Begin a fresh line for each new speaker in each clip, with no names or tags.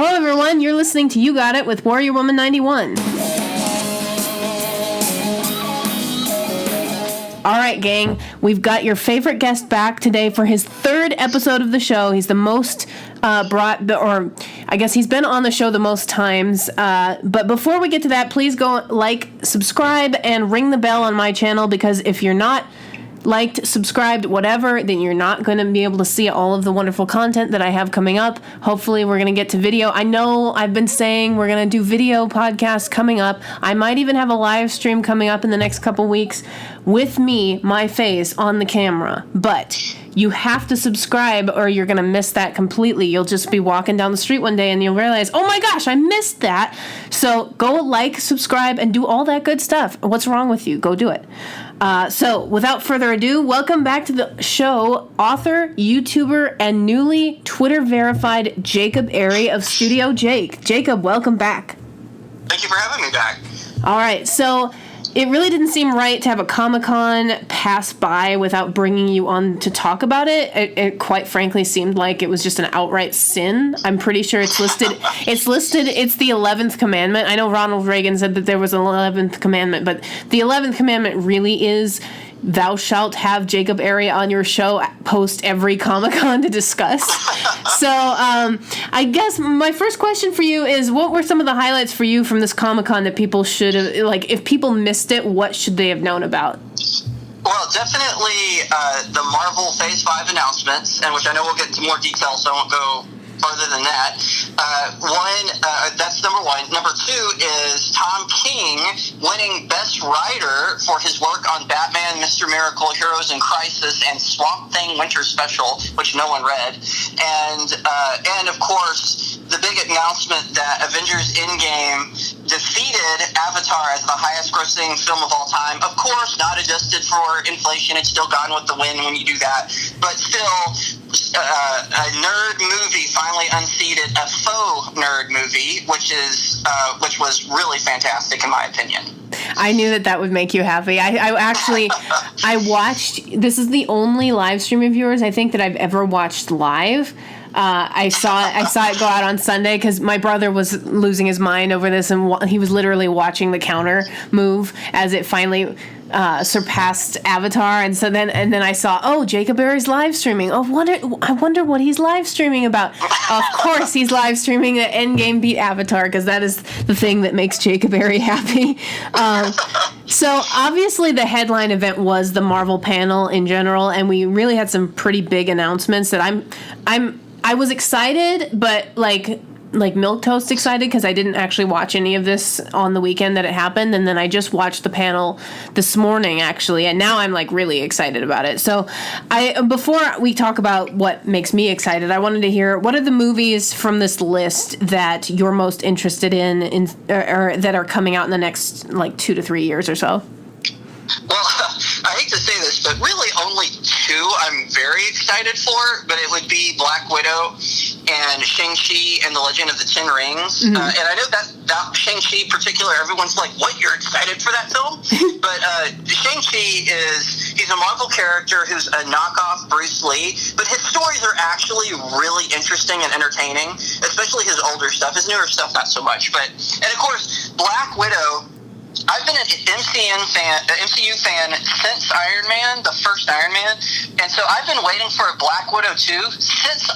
Hello, everyone. You're listening to You Got It with Warrior Woman 91. All right, gang. We've got your favorite guest back today for his third episode of the show. He's the most I guess he's been on the show the most times. But before we get to that, please go like, subscribe, and ring the bell on my channel, because if you're not liked, subscribed, whatever, then you're not going to be able to see all of the wonderful content that I have coming up. Hopefully we're going to get to video. I know I've been saying we're going to do video podcasts coming up. I might even have a live stream coming up in the next couple weeks with me, my face, on the camera. But you have to subscribe or you're going to miss that completely. You'll just be walking down the street one day and you'll realize, oh my gosh, I missed that. So go like, subscribe, and do all that good stuff. What's wrong with you? Go do it. So without further ado, welcome back to the show, author, YouTuber, and newly Twitter-verified Jacob Airey of Studio Jake. Jacob, welcome back.
Thank you for having me back.
All right, so it really didn't seem right to have a ComicCon pass by without bringing you on to talk about it. It quite frankly seemed like it was just an outright sin. I'm pretty sure it's listed. It's the 11th commandment. I know Ronald Reagan said that there was an 11th commandment, but the 11th commandment really is, thou shalt have Jacob Airey on your show post every Comic-Con to discuss. So I guess my first question for you is, what were some of the highlights for you from this Comic-Con that people should have, like, if people missed it, what should they have known about?
Well, definitely the Marvel Phase 5 announcements, and which I know we'll get into more detail, so I won't go further than that. That's number one. Number two is Tom King winning Best Writer for his work on Batman, Mr. Miracle, Heroes in Crisis, and Swamp Thing Winter Special, which no one read. And of course, the big announcement that Avengers Endgame defeated Avatar as the highest-grossing film of all time. Of course, not adjusted for inflation. It's still Gone with the Wind when you do that. But still, a nerd movie finally unseated a faux nerd movie, which was really fantastic in my opinion.
I knew that would make you happy. I watched. This is the only live stream of yours I think that I've ever watched live. I saw it go out on Sunday because my brother was losing his mind over this, and he was literally watching the counter move as it finally surpassed Avatar, and then I saw, Jacob Airey's live streaming. I wonder what he's live streaming about. Of course, he's live streaming that Endgame beat Avatar, because that is the thing that makes Jacob Airey happy. So obviously, the headline event was the Marvel panel in general, and we really had some pretty big announcements that I was excited, but like milquetoast excited, because I didn't actually watch any of this on the weekend that it happened, and then I just watched the panel this morning actually, and now I'm like really excited about it. So before we talk about what makes me excited, I wanted to hear, what are the movies from this list that you're most interested in or that are coming out in the next like 2 to 3 years or so?
Well, I hate to say this, but really only two I'm very excited for, but it would be Black Widow and Shang-Chi and the Legend of the Ten Rings. Mm-hmm. And I know that Shang-Chi in particular, everyone's like, what, you're excited for that film? But Shang-Chi he's a Marvel character who's a knockoff Bruce Lee, but his stories are actually really interesting and entertaining, especially his older stuff. His newer stuff, not so much. And of course, Black Widow, I've been an MCU fan since Iron Man, the first Iron Man, and so I've been waiting for a Black Widow 2 since a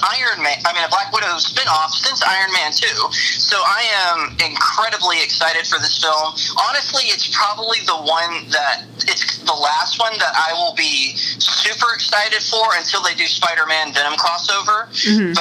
Black Widow spinoff since Iron Man 2. So I am incredibly excited for this film. Honestly, it's probably the last one that I will be super excited for until they do Spider-Man Venom crossover. Mm-hmm.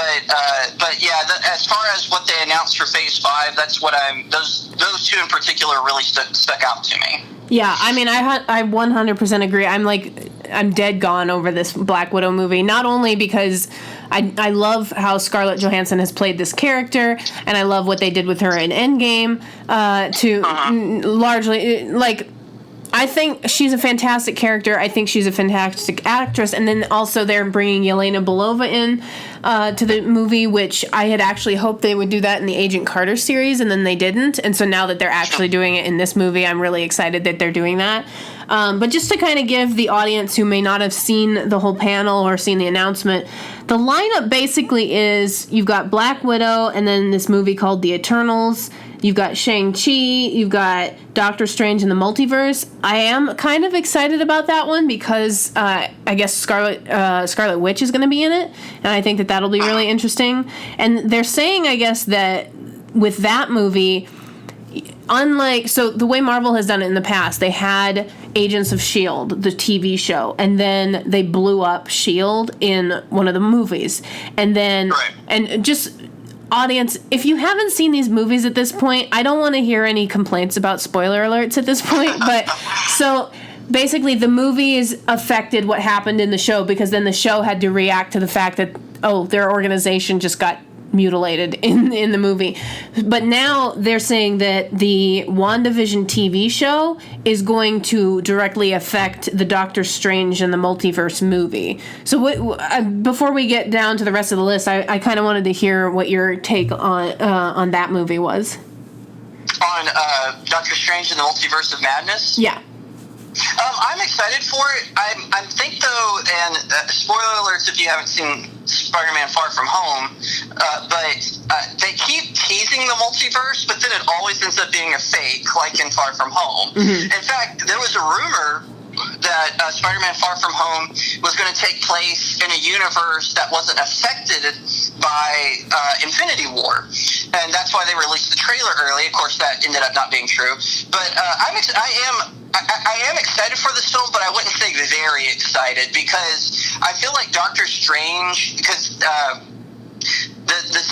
But yeah, as far as what they announced for Phase 5, that's what those two in particular really stuck out to me.
Yeah, I mean, I 100% agree. I'm dead gone over this Black Widow movie, not only because I love how Scarlett Johansson has played this character, and I love what they did with her in Endgame, largely, like, I think she's a fantastic character. I think she's a fantastic actress. And then also they're bringing Yelena Belova in. to the movie, which I had actually hoped they would do that in the Agent Carter series, and then they didn't. And so now that they're actually doing it in this movie, I'm really excited that they're doing that. But just to kind of give the audience who may not have seen the whole panel or seen the announcement, the lineup basically is you've got Black Widow and then this movie called The Eternals. You've got Shang-Chi, you've got Doctor Strange in the Multiverse. I am kind of excited about that one because I guess Scarlet Witch is going to be in it, and I think that that'll be really interesting. And they're saying, I guess, that with that movie, so the way Marvel has done it in the past, they had Agents of S.H.I.E.L.D., the TV show, and then they blew up S.H.I.E.L.D. in one of the movies. And then, and just... audience, if you haven't seen these movies at this point, I don't want to hear any complaints about spoiler alerts at this point, but so basically the movies affected what happened in the show because then the show had to react to the fact that, their organization just got mutilated in the movie. But now they're saying that the WandaVision TV show is going to directly affect the Doctor Strange and the Multiverse movie. So before we get down to the rest of the list, I kind of wanted to hear what your take on that movie was.
On Doctor Strange and the Multiverse of Madness?
Yeah.
I'm excited for it. I think, though, and spoiler alerts if you haven't seen Spider-Man Far From Home, but they keep teasing the multiverse, but then it always ends up being a fake, like in Far From Home. Mm-hmm. In fact, there was a rumor that Spider-Man Far From Home was going to take place in a universe that wasn't affected by Infinity War. And that's why they released the trailer early. Of course, that ended up not being true. But I am excited for this film, but I wouldn't say very excited because I feel like Doctor Strange, because the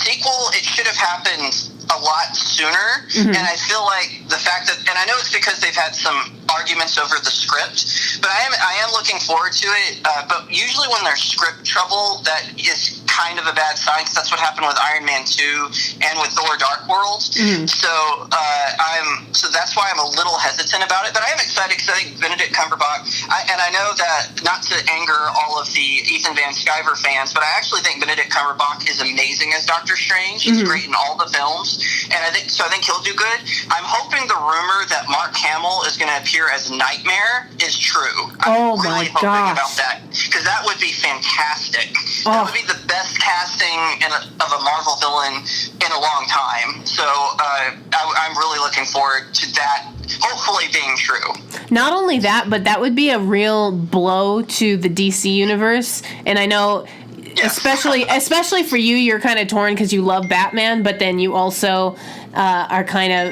sequel, it should have happened a lot sooner. Mm-hmm. And I feel like the fact that, and I know it's because they've had some arguments over the script, but I am looking forward to it. But usually when there's script trouble, that is kind of a bad sign, because that's what happened with Iron Man 2 and with Thor Dark World. Mm-hmm. So that's why I'm a little hesitant about it, but I am excited because I think Benedict Cumberbatch, and I know that, not to anger all of the Ethan Van Sciver fans, but I actually think Benedict Cumberbatch is amazing as Doctor Strange. He's great in all the films, and I think he'll do good. I'm hoping the rumor that Mark Hamill is going to appear as Nightmare is true. I'm really hoping about that, because that would be fantastic. That would be the best casting of a Marvel villain in a long time. So I'm really looking forward to that hopefully being true.
Not only that, but that would be a real blow to the DC universe. And I know, especially for you, you're kind of torn because you love Batman, but then you also are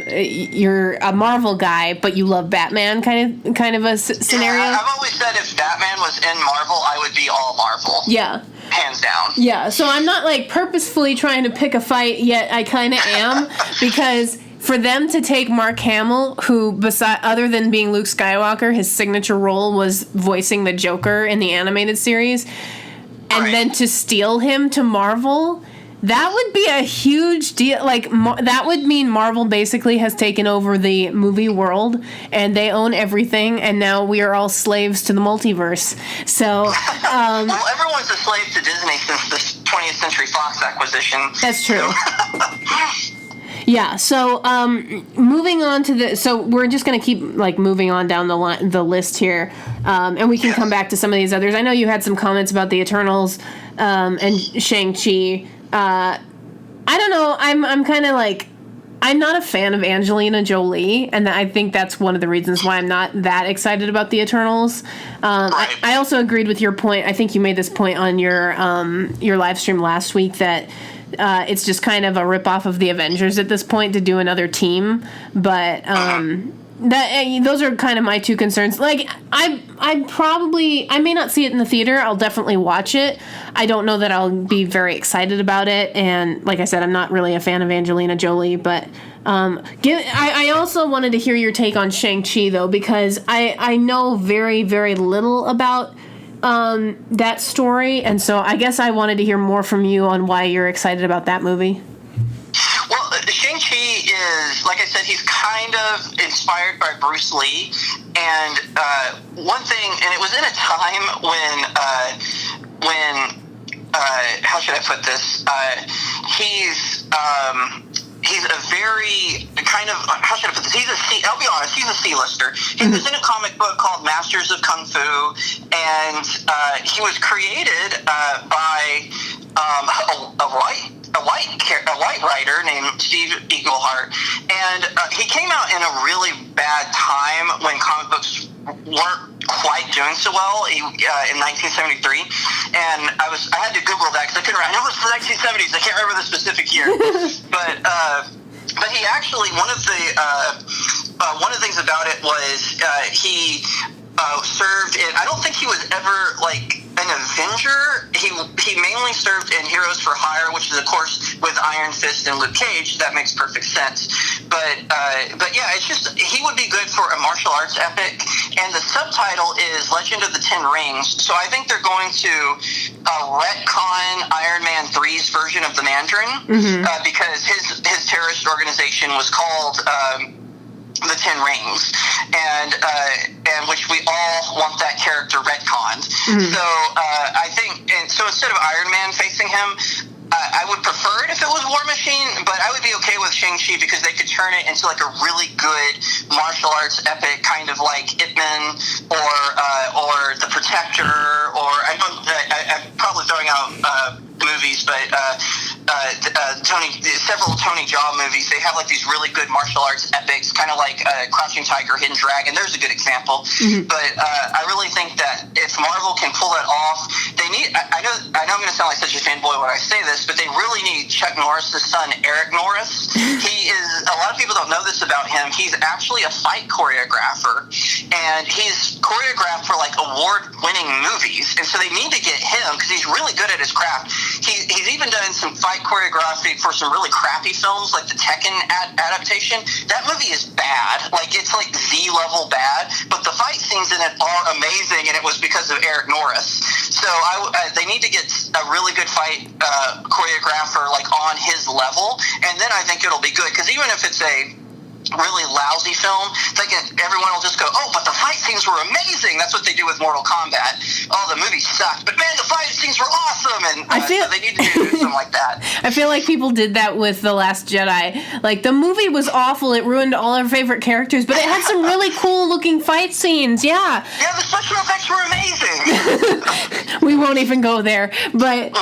you're a Marvel guy, but you love Batman kind of a scenario.
Yeah, I've always said if Batman was in Marvel, I would be all Marvel.
Yeah.
Hands down.
Yeah, so I'm not purposefully trying to pick a fight, yet I kind of am, because for them to take Mark Hamill, who, other than being Luke Skywalker, his signature role was voicing the Joker in the animated series, and then to steal him to Marvel, that would be a huge deal. That would mean Marvel basically has taken over the movie world, and they own everything, and now we are all slaves to the multiverse. So,
well, everyone's a slave to Disney since the 20th Century Fox acquisition.
That's true. Yeah, so moving on to so we're just going to keep moving on down the list here, and we can come back to some of these others. I know you had some comments about the Eternals and Shang-Chi. I don't know, I'm kind of I'm not a fan of Angelina Jolie, and I think that's one of the reasons why I'm not that excited about the Eternals. I also agreed with your point. I think you made this point on your live stream last week that it's just kind of a ripoff of the Avengers at this point to do another team. But those are kind of my two concerns. I may not see it in the theater. I'll definitely watch it. I don't know that I'll be very excited about it. And like I said, I'm not really a fan of Angelina Jolie. But I also wanted to hear your take on Shang-Chi, though, because I know very, very little about that story, and so I guess I wanted to hear more from you on why you're excited about that movie.
Well, Shang-Chi is, like I said, he's kind of inspired by Bruce Lee, and one thing, and it was in a time when how should I put this? He's a very kind of, how should I put this? I'll be honest, he's a C-lister. He was in a comic book called Masters of Kung Fu, and he was created by a white writer named Steve Eaglehart, and he came out in a really bad time when comic books weren't quite doing so well in 1973, and I had to Google that because I couldn't. I know it was the 1970s. I can't remember the specific year, but he actually one of the things about it was he served in. I don't think he was ever like an Avenger. He mainly served in Heroes for Hire, which is of course with Iron Fist and Luke Cage. That makes perfect sense. But yeah, it's just he would be good for a martial arts epic. And the subtitle is Legend of the Ten Rings. So I think they're going to retcon Iron Man 3's version of the Mandarin, because his terrorist organization was called the Ten Rings, and which we all want that character retconned. So I think, and so instead of Iron Man facing him, I would prefer it if it was War Machine, but I would be okay with Shang-Chi because they could turn it into like a really good martial arts epic, kind of like Ip Man or The Protector, or I'm probably throwing out movies, but several Tony Jaa movies, they have like these really good martial arts epics, kind of like Crouching Tiger, Hidden Dragon. There's a good example. But I really think that if Marvel can pull it off, they need. I know I'm going to sound like such a fanboy when I say this, but they really need Chuck Norris's son, Eric Norris. He is. A lot of people don't know this about him. He's actually a fight choreographer, and he's choreographed for like award-winning movies, and so they need to get him because he's really good at his craft. He's even done some fight choreography for some really crappy films, like the Tekken adaptation. That movie is bad. Like, it's like Z-level bad, but the fight scenes in it are amazing, and it was because of Eric Norris. So they need to get a really good fight choreographer, like, on his level, and then I think it'll be good, because even if it's a really lousy film, everyone will just go, oh, but the fight scenes were amazing. That's what they do with Mortal Kombat. Oh, the movie sucked, but man, the fight scenes were awesome. And so they need to do something like that.
I feel like people did that with The Last Jedi. Like, the movie was awful. It ruined all our favorite characters, but it had some really cool looking fight scenes. Yeah.
Yeah, the special effects were amazing.
We won't even go there. But,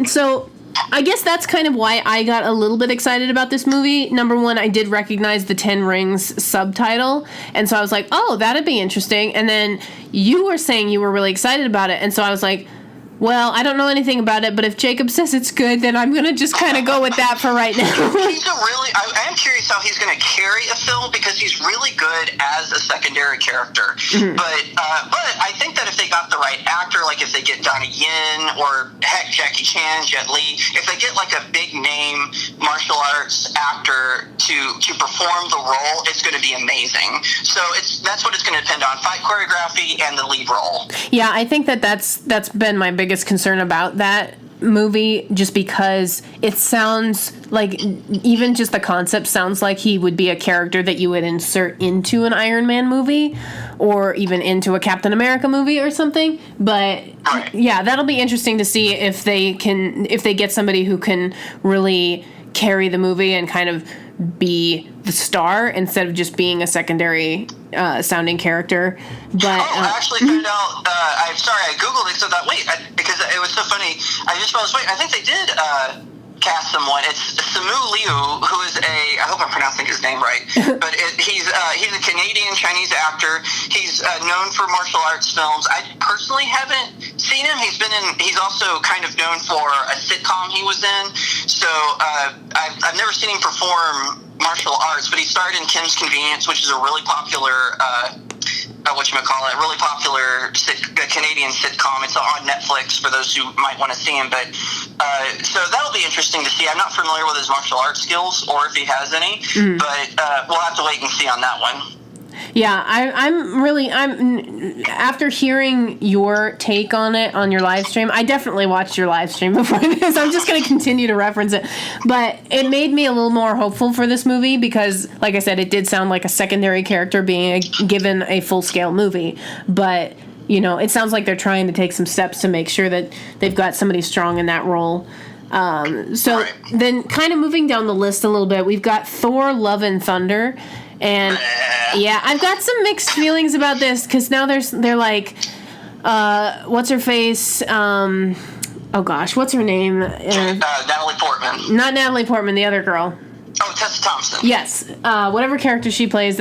so I guess that's kind of why I got a little bit excited about this movie. Number one, I did recognize the Ten Rings subtitle, and so I was like, oh, that'd be interesting. And then you were saying you were really excited about it, and so I was like, well, I don't know anything about it, but if Jacob says it's good, then I'm going to just kind of go with that for right now.
I am curious how he's going to carry a film, because he's really good as a secondary character. But I think that if they got the right actor, like if they get Donnie Yen or heck, Jackie Chan, Jet Li, if they get like a big name martial arts actor to perform the role, it's going to be amazing. So that's what it's going to depend on: fight choreography and the lead role.
Yeah, I think that's been my biggest concern about that movie, just because it sounds like, even just the concept sounds like he would be a character that you would insert into an Iron Man movie or even into a Captain America movie or something. But yeah, that'll be interesting to see if they get somebody who can really carry the movie and kind of be the star instead of just being a secondary sounding character. But
I actually found out. I'm sorry, I googled it, so that because it was so funny. I just realized, I think they did cast someone. It's Simu Liu, who is I hope I'm pronouncing his name right, but he's a Canadian Chinese actor. He's known for martial arts films. I personally haven't seen him. He's also kind of known for a sitcom he was in. So I've never seen him perform martial arts, but he starred in Kim's Convenience, which is a really popular really popular Canadian sitcom. It's on Netflix for those who might want to see him. But so that'll be interesting to see. I'm not familiar with his martial arts skills or if he has any, but we'll have to wait and see on that one.
Yeah, I'm after hearing your take on it on your live stream, I definitely watched your live stream before this. I'm just going to continue to reference it. But it made me a little more hopeful for this movie because, like I said, it did sound like a secondary character being given a full-scale movie. But it sounds like they're trying to take some steps to make sure that they've got somebody strong in that role. Then kind of moving down the list a little bit, we've got Thor, Love and Thunder. And yeah, I've got some mixed feelings about this because now they're like, what's her face? Oh gosh, what's her name?
Natalie Portman.
Not Natalie Portman, the other girl.
Oh, Tessa Thompson.
Yes, whatever character she plays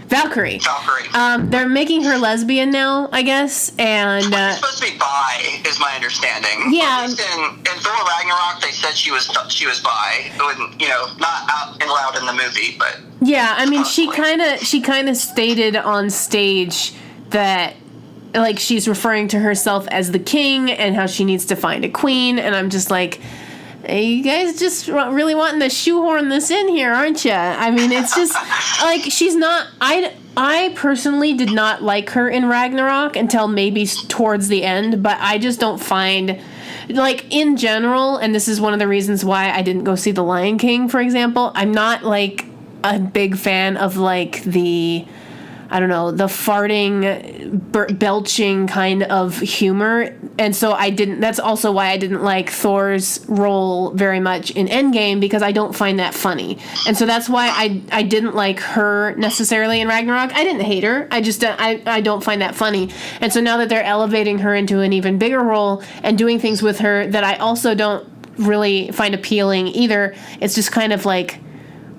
Valkyrie. They're making her lesbian now, I guess, and
she's supposed to be bi, is my understanding.
Yeah.
In Thor Ragnarok, they said she was bi. It wouldn't, not out and loud in the movie, but
yeah, I mean, she kind of stated on stage that, like, she's referring to herself as the king and how she needs to find a queen, and I'm just like, hey, you guys just really wanting to shoehorn this in here, aren't you? I mean, it's just, like, she's not, I personally did not like her in Ragnarok until maybe towards the end, but I just don't find, like, in general, and this is one of the reasons why I didn't go see The Lion King, for example, I'm not, like, a big fan of, like, the farting, belching kind of humor. And so that's also why I didn't like Thor's role very much in Endgame, because I don't find that funny. And so that's why I didn't like her necessarily in Ragnarok. I didn't hate her. I just, I don't find that funny. And so now that they're elevating her into an even bigger role and doing things with her that I also don't really find appealing either, it's just kind of like,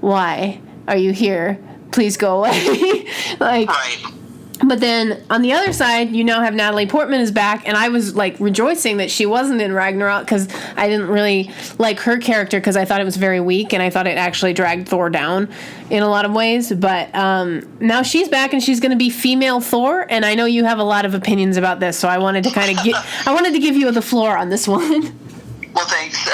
why are you here? Please go away. Like,
right.
But then on the other side, you now have Natalie Portman is back, and I was like rejoicing that she wasn't in Ragnarok because I didn't really like her character because I thought it was very weak and I thought it actually dragged Thor down in a lot of ways. But now she's back and she's going to be female Thor, and I know you have a lot of opinions about this, so I wanted to kind of give you the floor on this one.
Well, thanks.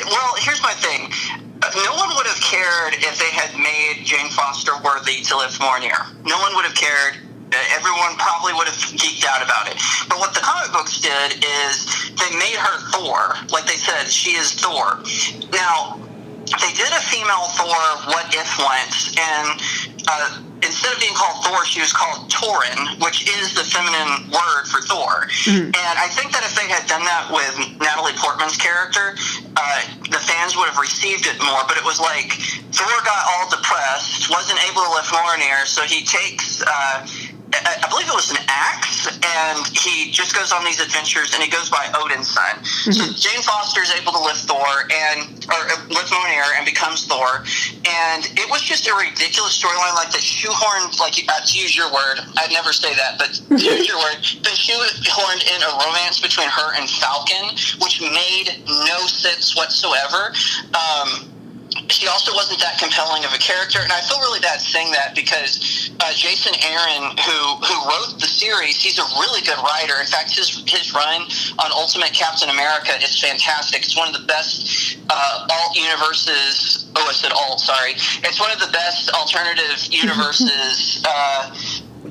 Well, here's my thing. No one would have cared if they had made Jane Foster worthy to live Mjolnir. No one would have cared. Everyone probably would have geeked out about it. But what the comic books did is they made her Thor. Like they said, she is Thor. Now, they did a female Thor What If once, and instead of being called Thor, she was called Torin, which is the feminine word for Thor. Mm-hmm. And I think that if they had done that with Natalie Portman's character, the fans would have received it more. But it was like Thor got all depressed, wasn't able to lift Mjolnir, so he takes I believe it was an axe, and he just goes on these adventures, and he goes by Odin's son. Mm-hmm. So Jane Foster is able to lift lift Mjolnir and becomes Thor, and it was just a ridiculous storyline, like the shoehorned, like, to use your word, I'd never say that, but to use your word, the shoehorned in a romance between her and Falcon, which made no sense whatsoever. She also wasn't that compelling of a character, and I feel really bad saying that because Jason Aaron, who wrote the series, he's a really good writer. In fact, his run on Ultimate Captain America is fantastic. It's one of the best alt universes. Oh, I said alt. Sorry. It's one of the best alternative universes.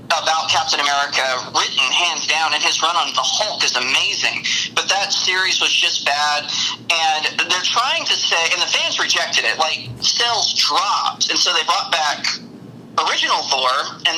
About Captain America, written hands down, and his run on the Hulk is amazing. But that series was just bad, and they're trying to say, and the fans rejected it, like, sales dropped, and so they brought back original Thor, and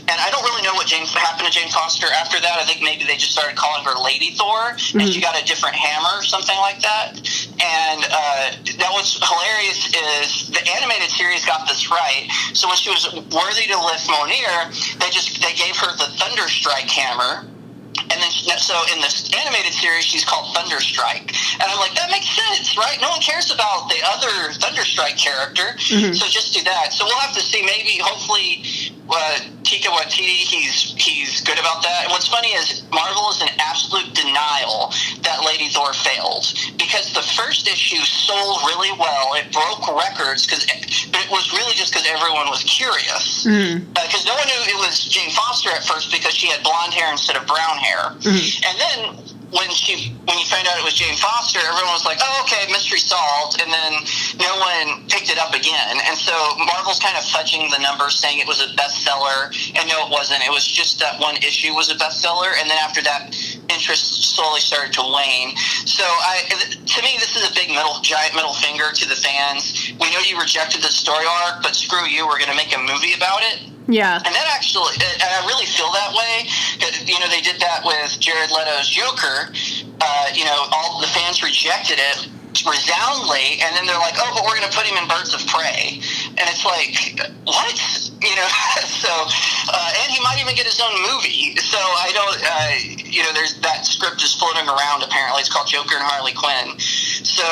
and I don't really know what happened to Jane Foster after that. I think maybe they just started calling her Lady Thor, and she got a different hammer, something like that. And that was hilarious is the animated series got this right. So when she was worthy to lift Mjolnir, they gave her the Thunderstrike hammer. And then, so in this animated series, she's called Thunderstrike. And I'm like, that makes sense, right? No one cares about the other Thunderstrike character, so just do that. So we'll have to see. Maybe, hopefully, Taika Waititi, he's good about that. And what's funny is Marvel is in absolute denial that Lady Thor failed, because the first issue sold really well. It broke records, but it was really just because everyone was curious. Because no one knew it was Jane Foster at first because she had blonde hair instead of brown hair. And then when you found out it was Jane Foster, everyone was like, oh, okay, mystery solved, and then no one picked it up again. And so Marvel's kind of fudging the numbers, saying it was a bestseller, and no, it wasn't. It was just that one issue was a bestseller, and then after that, interest slowly started to wane. So to me, this is a big giant middle finger to the fans. We know you rejected the story arc, but screw you, we're going to make a movie about it.
Yeah.
And that actually, and I really feel that way. You know, they did that with Jared Leto's Joker. You know, all the fans rejected it resoundingly, and then they're like, oh, but we're going to put him in Birds of Prey. And it's like, what? You know, so, and he might even get his own movie. So I don't, you know, there's that script is floating around apparently. It's called Joker and Harley Quinn. So,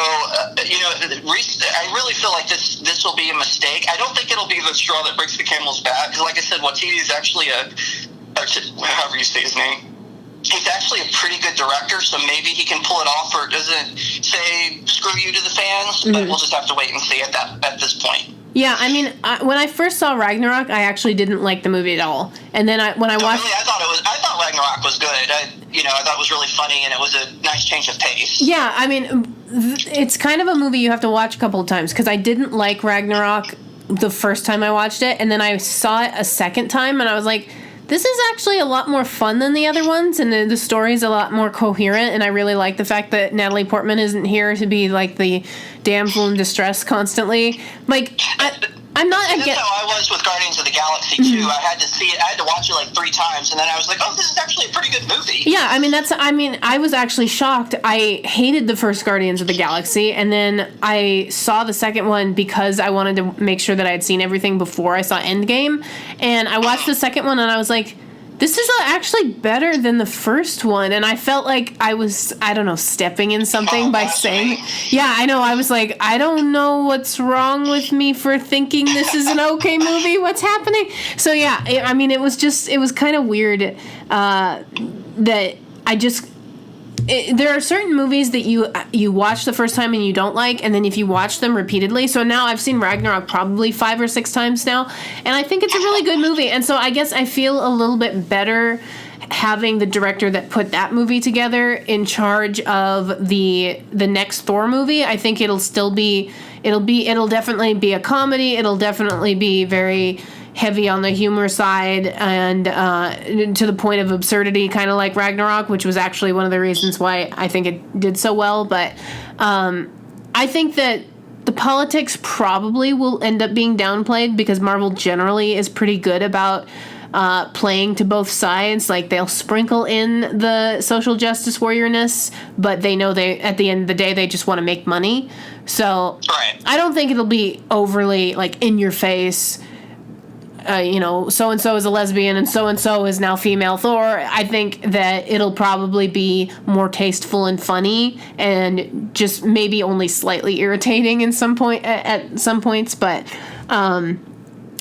you know, I really feel like this will be a mistake. I don't think it'll be the straw that breaks the camel's back, because like I said, Waititi is actually however you say his name, he's actually a pretty good director, so maybe he can pull it off, or doesn't say screw you to the fans, but we'll just have to wait and see at this point.
Yeah, I mean, when I first saw Ragnarok, I actually didn't like the movie at all. And then when I watched...
Really, I thought Ragnarok was good. I thought it was really funny, and it was a nice change of pace.
Yeah, I mean, it's kind of a movie you have to watch a couple of times, because I didn't like Ragnarok the first time I watched it, and then I saw it a second time, and I was like, this is actually a lot more fun than the other ones, and the story's a lot more coherent, and I really like the fact that Natalie Portman isn't here to be, like, the damsel in distress constantly. Like, I'm not...
That's how I was with Guardians of the Galaxy, too. I had to see it. I had to watch it, like, 3 times, and then I was like, oh, this is actually a pretty good movie.
Yeah, I was actually shocked. I hated the first Guardians of the Galaxy, and then I saw the second one because I wanted to make sure that I had seen everything before I saw Endgame, and I watched the second one, and I was like, this is actually better than the first one, and I felt like I was, I don't know, stepping in something by saying... Yeah, I know, I was like, I don't know what's wrong with me for thinking this is an okay movie, what's happening? So yeah, I mean, it was kind of weird that I just... there are certain movies that you watch the first time and you don't like, and then if you watch them repeatedly, so now I've seen Ragnarok probably 5 or 6 times now, and I think it's a really good movie, and so I guess I feel a little bit better having the director that put that movie together in charge of the next Thor movie. I think it'll definitely be a comedy, it'll definitely be very heavy on the humor side, and to the point of absurdity, kind of like Ragnarok, which was actually one of the reasons why I think it did so well. But I think that the politics probably will end up being downplayed, because Marvel generally is pretty good about playing to both sides. Like, they'll sprinkle in the social justice warriorness, but they know at the end of the day, they just want to make money. So
right.
I don't think it'll be overly, like, in your face, you know, so-and-so is a lesbian and so-and-so is now female Thor. I think that it'll probably be more tasteful and funny, and just maybe only slightly irritating at some points, but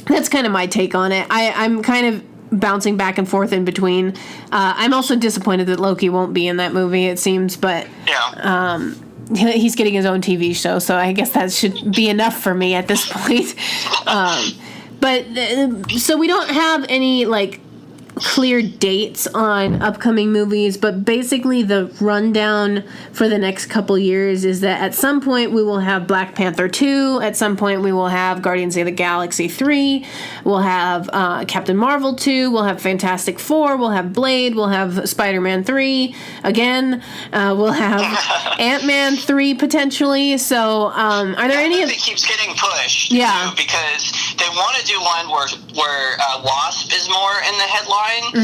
that's kind of my take on it. I'm kind of bouncing back and forth in between. I'm also disappointed that Loki won't be in that movie, it seems, but
yeah.
He's getting his own TV show, so I guess that should be enough for me at this point. But so we don't have any, like, clear dates on upcoming movies, but basically the rundown for the next couple years is that at some point we will have Black Panther 2, at some point we will have Guardians of the Galaxy 3, we'll have Captain Marvel 2, we'll have Fantastic Four, we'll have Blade, we'll have Spider-Man 3 again, we'll have Ant-Man 3 potentially. So are there any...
It keeps getting pushed,
yeah,
too, because they want to do one where Wasp is more in the headline. But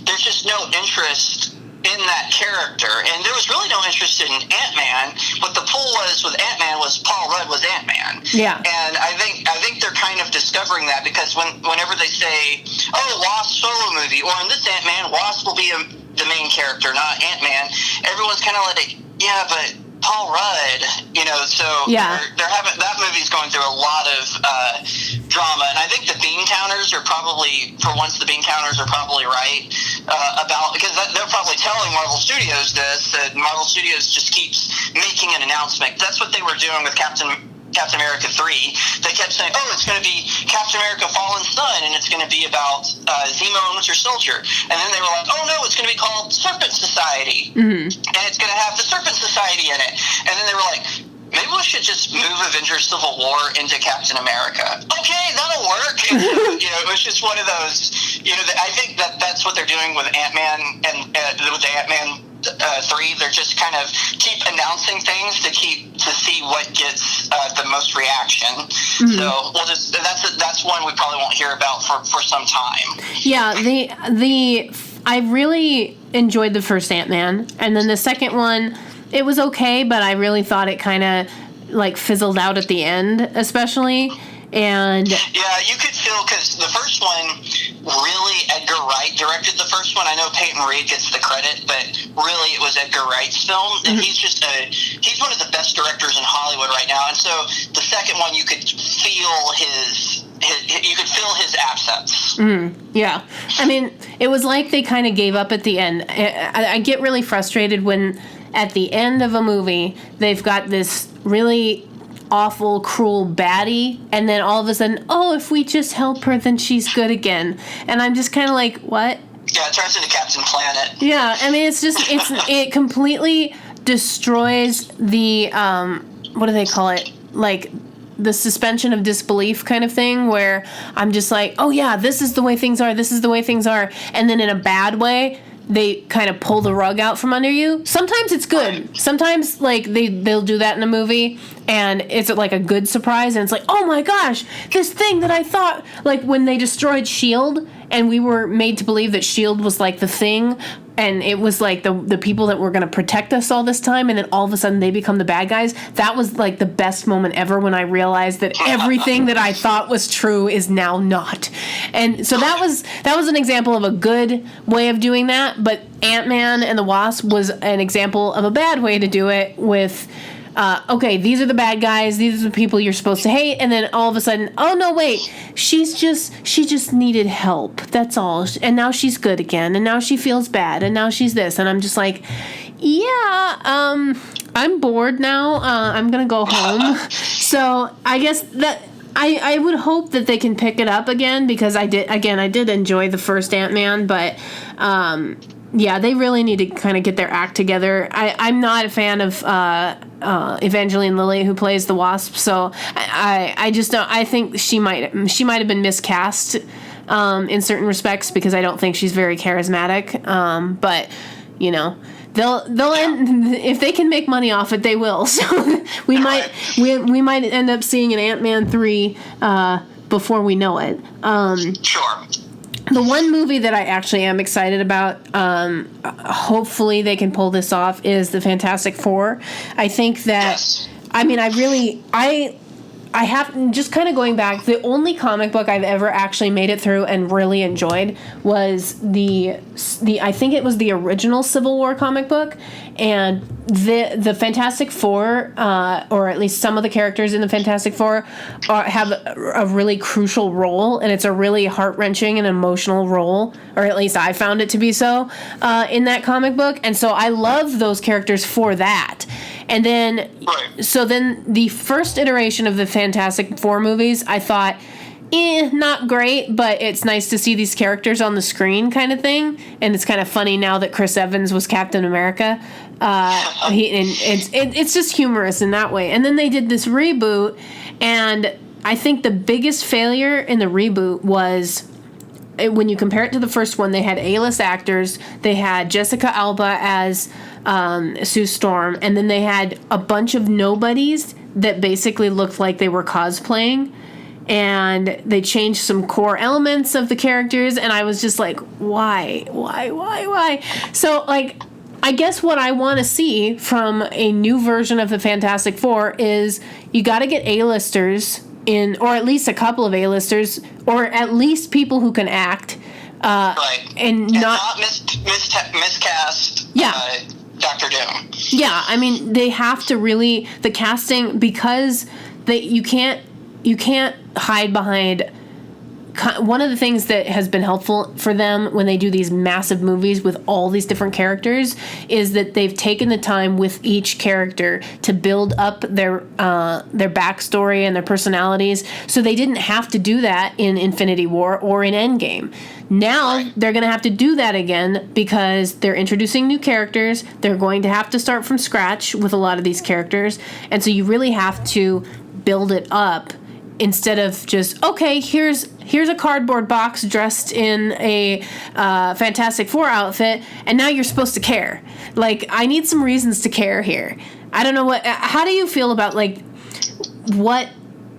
there's just no interest in that character, and there was really no interest in Ant-Man. What the pull was with Ant-Man was Paul Rudd was Ant-Man.
Yeah,
and I think they're kind of discovering that, because whenever they say, "Oh, Wasp solo movie," or in this Ant-Man, Wasp will be the main character, not Ant-Man, everyone's kind of like, yeah, but Paul Rudd, you know, so
yeah,
they're having, that movie's going through a lot of drama, and I think the bean counters are probably, for once, the bean counters are probably right about, because they're probably telling Marvel Studios that Marvel Studios just keeps making an announcement. That's what they were doing with Captain America 3. They kept saying, oh, it's going to be Captain America Fallen Sun, and it's going to be about Zemo and Winter Soldier. And then they were like, oh, no, it's going to be called Serpent Society. And it's going to have the Serpent Society in it. And then they were like, maybe we should just move Avengers Civil War into Captain America. Okay, that'll work. And so, it was just one of those, I think that's what they're doing with Ant-Man and with the Ant-Man 3. They're just kind of keep announcing things to see what gets the most reaction. Mm-hmm. So that's one we probably won't hear about for some time.
Yeah, I really enjoyed the first Ant-Man, and then the second one, it was okay, but I really thought it kind of like fizzled out at the end, especially. And
yeah, you could feel, because the first one, really Edgar Wright directed the first one. I know Peyton Reed gets the credit, but really it was Edgar Wright's film, and he's one of the best directors in Hollywood right now. And so the second one, you could feel his absence.
Yeah, I mean, it was like they kind of gave up at the end. I get really frustrated when at the end of a movie they've got this really awful, cruel baddie, and then all of a sudden, if we just help her, then she's good again. And I'm just kind of like, what?
Yeah, it turns into Captain Planet.
Yeah, I mean, it completely destroys the, what do they call it? Like, the suspension of disbelief kind of thing, where I'm just like, oh yeah, this is the way things are, and then in a bad way, they kind of pull the rug out from under you. Sometimes it's good. Sometimes, like, they'll do that in a movie, and it's like a good surprise, and it's like, oh my gosh, this thing that I thought, like when they destroyed S.H.I.E.L.D., and we were made to believe that S.H.I.E.L.D. was like the thing, and it was like the people that were going to protect us all this time, and then all of a sudden they become the bad guys. That was like the best moment ever, when I realized that everything that I thought was true is now not. And so that was an example of a good way of doing that, but Ant-Man and the Wasp was an example of a bad way to do it with, okay, these are the bad guys, these are the people you're supposed to hate, and then all of a sudden, oh no, wait, she just needed help, that's all, and now she's good again, and now she feels bad, and now she's this, and I'm just like, yeah, I'm bored now, I'm gonna go home. So I guess that I would hope that they can pick it up again, because I did enjoy the first Ant-Man, but yeah, they really need to kind of get their act together. I'm not a fan of Evangeline Lilly, who plays the Wasp, so I just don't. I think she might have been miscast in certain respects, because I don't think she's very charismatic. But they'll end, if they can make money off it, they will. So we might end up seeing an Ant-Man 3 before we know it.
Sure.
The one movie that I actually am excited about, hopefully they can pull this off, is the Fantastic Four. I think that, yes. I mean, I have, just kind of going back, the only comic book I've ever actually made it through and really enjoyed was the I think it was the original Civil War comic book, and the Fantastic Four, or at least some of the characters in the Fantastic Four, have a really crucial role, and it's a really heart-wrenching and emotional role, or at least I found it to be so, in that comic book, and so I love those characters for that. And then, so then the first iteration of the Fantastic Four movies, I thought, not great, but it's nice to see these characters on the screen, kind of thing. And it's kind of funny now that Chris Evans was Captain America. It's just humorous in that way. And then they did this reboot, and I think the biggest failure in the reboot was, when you compare it to the first one, they had A-list actors. They had Jessica Alba as Sue Storm, and then they had a bunch of nobodies that basically looked like they were cosplaying, and they changed some core elements of the characters, and I was just like, why? So, like, I guess what I want to see from a new version of the Fantastic Four is you got to get A-listers in, or at least a couple of A-listers, or at least people who can act, and not
miscast.
Yeah.
Dr. Doom.
Yeah, I mean, they have to really, the casting, because you can't hide behind one of the things that has been helpful for them when they do these massive movies with all these different characters is that they've taken the time with each character to build up their backstory and their personalities, so they didn't have to do that in Infinity War or in Endgame. Now they're going to have to do that again because they're introducing new characters. They're going to have to start from scratch with a lot of these characters, and so you really have to build it up instead of just, okay, here's a cardboard box dressed in a Fantastic Four outfit, and now you're supposed to care. Like, I need some reasons to care here. I don't know how do you feel about, like, what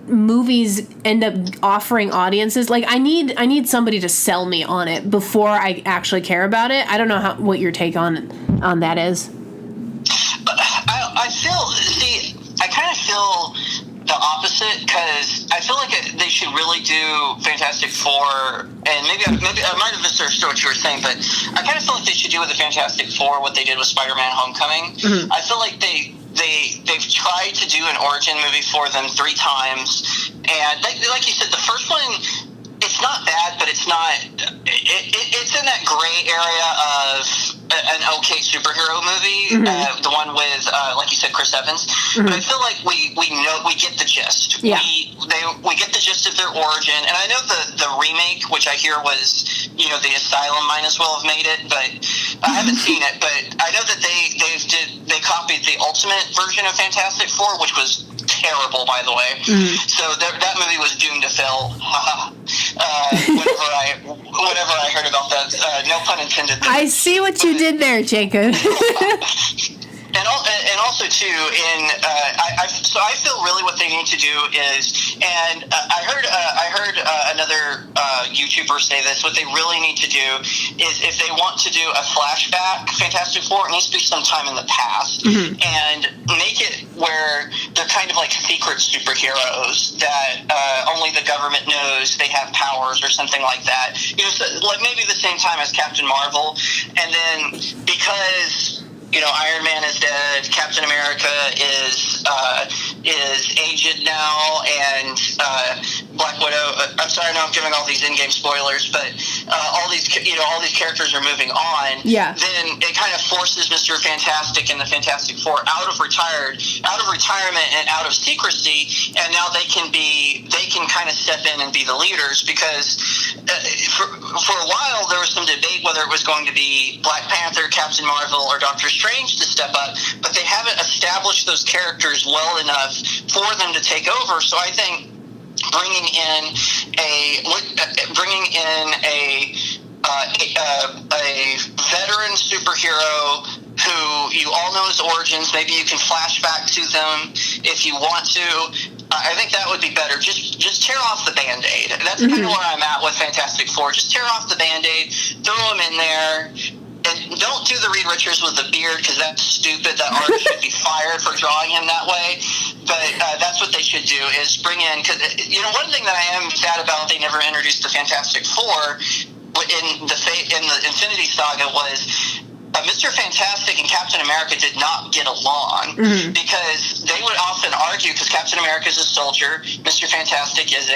movies end up offering audiences? Like, I need somebody to sell me on it before I actually care about it. I don't know what your take on that is.
I kind of feel the opposite, because I feel like they should really do Fantastic Four, and maybe I might have misunderstood what you were saying, but I kind of feel like they should do with the Fantastic Four what they did with Spider-Man: Homecoming. Mm-hmm. I feel like they've tried to do an origin movie for them 3 times, and like you said, the first one, it's not bad, but it's not. It's in that gray area of an okay superhero movie, mm-hmm. The one with, like you said, Chris Evans. Mm-hmm. But I feel like we get the gist.
Yeah.
We get the gist of their origin, and I know the remake, which I hear was, the Asylum might as well have made it, but I haven't seen it. But I know that they copied the Ultimate version of Fantastic Four, which was terrible, by the way. Mm-hmm. So that movie was doomed to fail. Whenever I heard about that, no pun intended.
I see what you did there, Jacob.
And also too, so I feel really what they need to do is, and I heard another YouTuber say this. What they really need to do is, if they want to do a flashback Fantastic Four, it needs to be sometime in the past, mm-hmm. and make it where they're kind of like secret superheroes that only the government knows they have powers or something like that. So, like maybe the same time as Captain Marvel, and then because Iron Man is dead, Captain America is aged now, and Black Widow. I'm sorry, I know I'm giving all these in-game spoilers, but all these characters are moving on. Yeah. Then it kind of forces Mr. Fantastic and the Fantastic Four out of retirement and out of secrecy, and now they can kind of step in and be the leaders, because for a while there was some debate whether it was going to be Black Panther, Captain Marvel, or Doctor Strange to step up, but they haven't established those characters well enough for them to take over. So I think bringing in a veteran superhero who you all know his origins, maybe you can flash back to them if you want to. I think that would be better. Just tear off the Band-Aid. That's mm-hmm. kind of where I'm at with Fantastic Four. Just tear off the Band-Aid, throw them in there. And don't do the Reed Richards with the beard, because that's stupid. That artist should be fired for drawing him that way. But that's what they should do, is bring in, because one thing that I am sad about, they never introduced the Fantastic Four in the Infinity Saga, was Mr. Fantastic and Captain America did not get along, mm-hmm. because they would often argue, because Captain America is a soldier, Mr. Fantastic is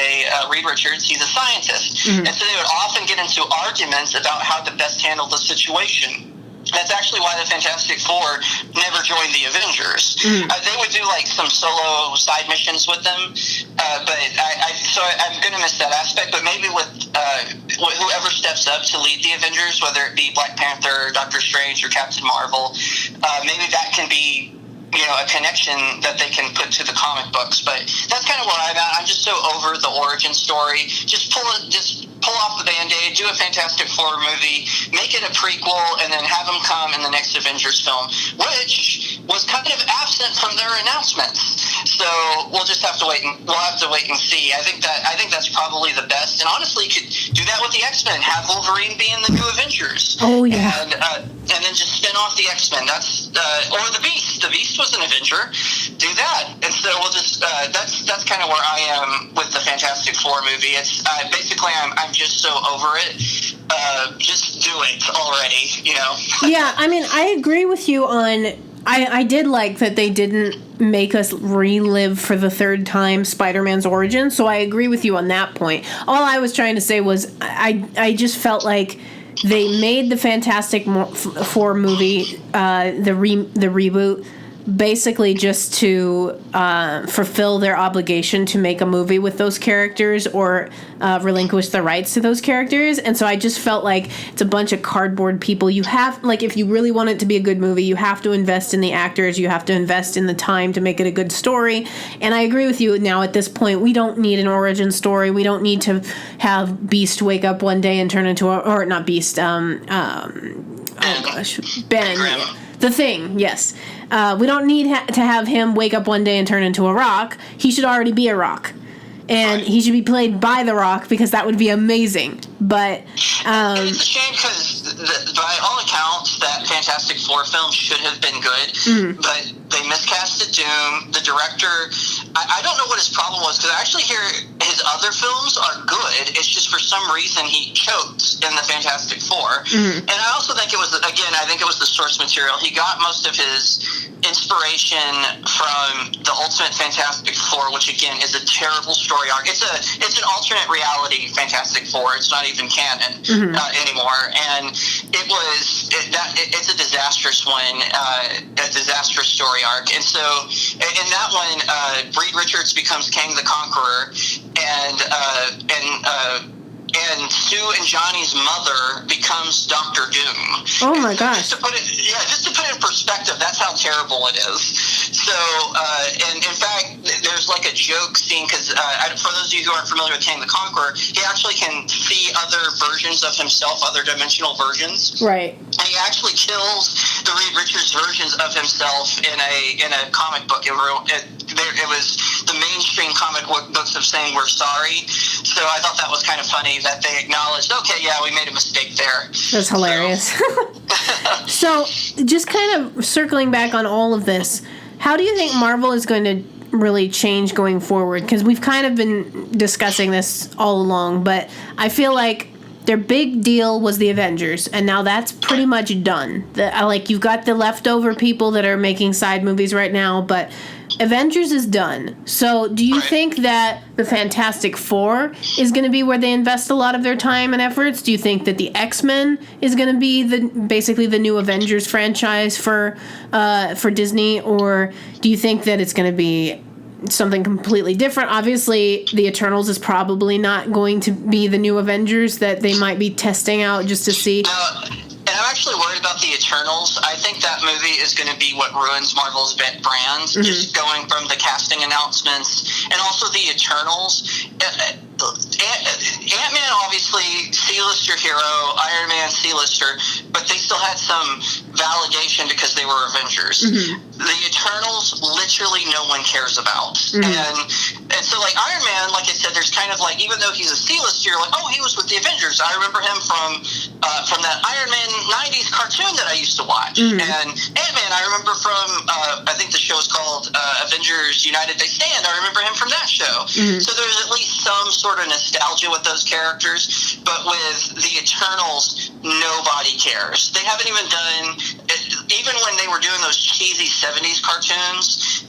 Reed Richards, he's a scientist. Mm-hmm. And so they would often get into arguments about how to best handle the situation. That's actually why the Fantastic Four never joined the Avengers. Mm. They would do like some solo side missions with them, but I'm going to miss that aspect. But maybe with whoever steps up to lead the Avengers, whether it be Black Panther, Doctor Strange, or Captain Marvel, maybe that can be a connection that they can put to the comic books. But that's kind of where I'm at. I'm just so over the origin story. Just pull off the Band-Aid, do a Fantastic Four movie, make it a prequel, and then have them come in the next Avengers film, which was kind of absent from their announcements. So we'll just have to wait and see. I think that's probably the best. And honestly, you could do that with the X-Men. Have Wolverine be in the new Avengers. Oh yeah. And then just spin off the X-Men. That's or the Beast. The Beast was an Avenger. Do that. And so we'll just that's kind of where I am with the Fantastic Four movie. It's basically I'm just so over it. Just do it already.
Yeah, I mean, I agree with you on I did like that they didn't make us relive for the third time Spider-Man's origin, so I agree with you on that point. All I was trying to say was I just felt like they made the Fantastic Four movie, the reboot, basically just to fulfill their obligation to make a movie with those characters or relinquish the rights to those characters. And so I just felt like it's a bunch of cardboard people. You have, like, if you really want it to be a good movie, you have to invest in the actors, you have to invest in the time to make it a good story. And I agree with you now at this point, we don't need an origin story. We don't need to have Beast wake up one day and turn into or not Beast, Ben. The Thing, yes. We don't need to have him wake up one day and turn into a rock. He should already be a rock. And he should be played by The Rock, because that would be amazing. But
it's a shame because, by all accounts, that Fantastic Four film should have been good, but they miscasted Doom. The director, I don't know what his problem was, because I actually hear his other films are good. It's just for some reason he choked in the Fantastic Four. And I also think it was, again, I think it was the source material. He got most of his inspiration from the Ultimate Fantastic Four, which again is a terrible story arc. It's an alternate reality Fantastic Four. It's not even canon anymore, and it's a disastrous one, a disastrous story arc. And so in that one, Reed Richards becomes Kang the Conqueror, and Sue and Johnny's mother becomes Dr. Doom.
Oh my gosh!
Just to put it in perspective, that's how terrible it is. So, and in fact, there's like a joke scene, because for those of you who aren't familiar with Kang the Conqueror, he actually can see other versions of himself, other dimensional versions.
Right.
And he actually kills the Reed Richards versions of himself in a comic book. It was the mainstream comic books of saying we're sorry. So I thought that was kind of funny that they acknowledged, okay, yeah, we made a mistake there.
That's hilarious. So just kind of circling back on all of this, how do you think Marvel is going to really change going forward? Because we've kind of been discussing this all along, but I feel like their big deal was the Avengers, and now that's pretty much done. You've got the leftover people that are making side movies right now, but Avengers is done. So do you think that the Fantastic Four is going to be where they invest a lot of their time and efforts? Do you think that the X-Men is going to be basically the new Avengers franchise for Disney? Or do you think that it's going to be something completely different? Obviously, the Eternals is probably not going to be the new Avengers that they might be testing out just to see.
And I'm actually worried about the Eternals. I think that movie is going to be what ruins Marvel's brand, just going from the casting announcements. And also the Eternals. Ant-Man, obviously, C-lister hero, Iron Man, C-lister, but they still had some validation because they were Avengers. The Eternals, literally no one cares about. And so, like, Iron Man, like I said, there's kind of like, even though he's a C-lister, you're like, oh, he was with the Avengers. I remember him from that Iron Man 90s cartoon that I used to watch. And Ant-Man, I remember from, I think the show's called Avengers United They Stand. I remember him from that show. So there's at least some sort of nostalgia with those characters, but with the Eternals, nobody cares. They haven't even done, even when they were doing those cheesy 70s cartoons,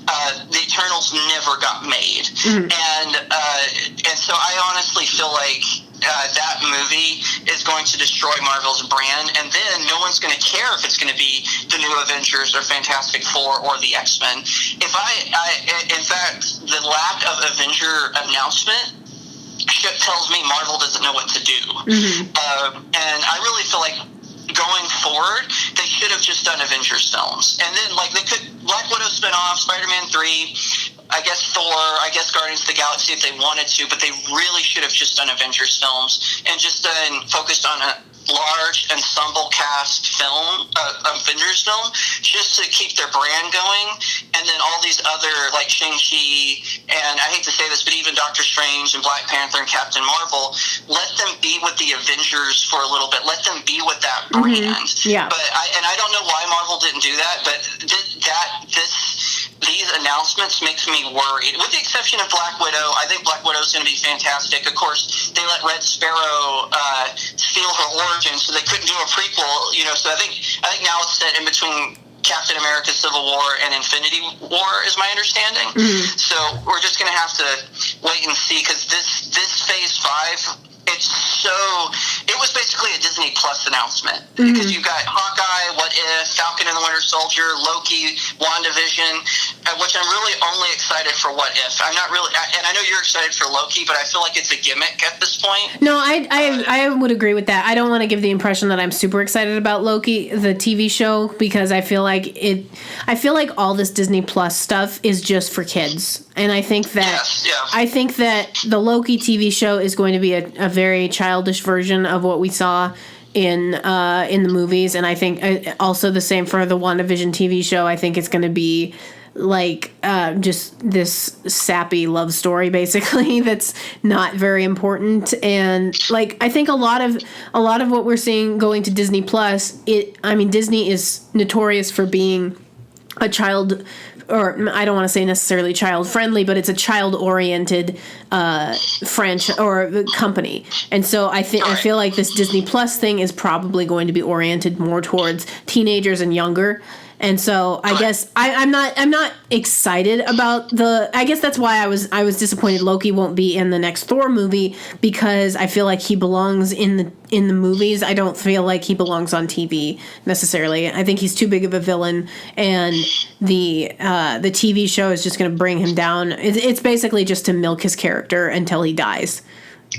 the Eternals never got made. And so I honestly feel like that movie is going to destroy Marvel's brand, and then no one's going to care if it's going to be the new Avengers or Fantastic Four or the X-Men. In fact, the lack of Avenger announcement tells me Marvel doesn't know what to do. And I really feel like going forward, they should have just done Avengers films. And then, like, they could, Black Widow spin-off, Spider-Man 3, I guess Thor, I guess Guardians of the Galaxy if they wanted to, but they really should have just done Avengers films and just focused on a large ensemble cast film, Avengers film, just to keep their brand going. And then all these other, like Shang-Chi, and I hate to say this, but even Doctor Strange and Black Panther and Captain Marvel, let them be with the Avengers for a little bit. Let them be with that brand.
Yeah.
But I don't know why Marvel didn't do that, but these announcements makes me worried. With the exception of Black Widow, I think Black Widow is going to be fantastic. Of course, they let Red Sparrow steal her origin, so they couldn't do a prequel. So I think now it's set in between Captain America Civil War and Infinity War, is my understanding. So we're just going to have to wait and see, because this Phase 5, it was basically a Disney Plus announcement, because you got Hawkeye, What If, Falcon and the Winter Soldier, Loki, WandaVision, which I'm really only excited for What If. I'm not really, and I know you're excited for Loki, but I feel like it's a gimmick at this point.
No, I would agree with that. I don't want to give the impression that I'm super excited about Loki, the TV show, because I feel like all this Disney Plus stuff is just for kids. And I think that the Loki TV show is going to be a very childish version of what we saw in the movies, and I think also the same for the WandaVision TV show. I think it's going to be like just this sappy love story, basically, that's not very important. And like, I think a lot of what we're seeing going to Disney Plus, Disney is notorious for being a child, or I don't want to say necessarily child friendly, but it's a child oriented franchise or company. And so I feel like this Disney Plus thing is probably going to be oriented more towards teenagers and younger. And so I guess I'm not excited about I guess that's why I was disappointed Loki won't be in the next Thor movie, because I feel like he belongs in the movies. I don't feel like he belongs on TV necessarily. I think he's too big of a villain, and the TV show is just going to bring him down. It's basically just to milk his character until he dies.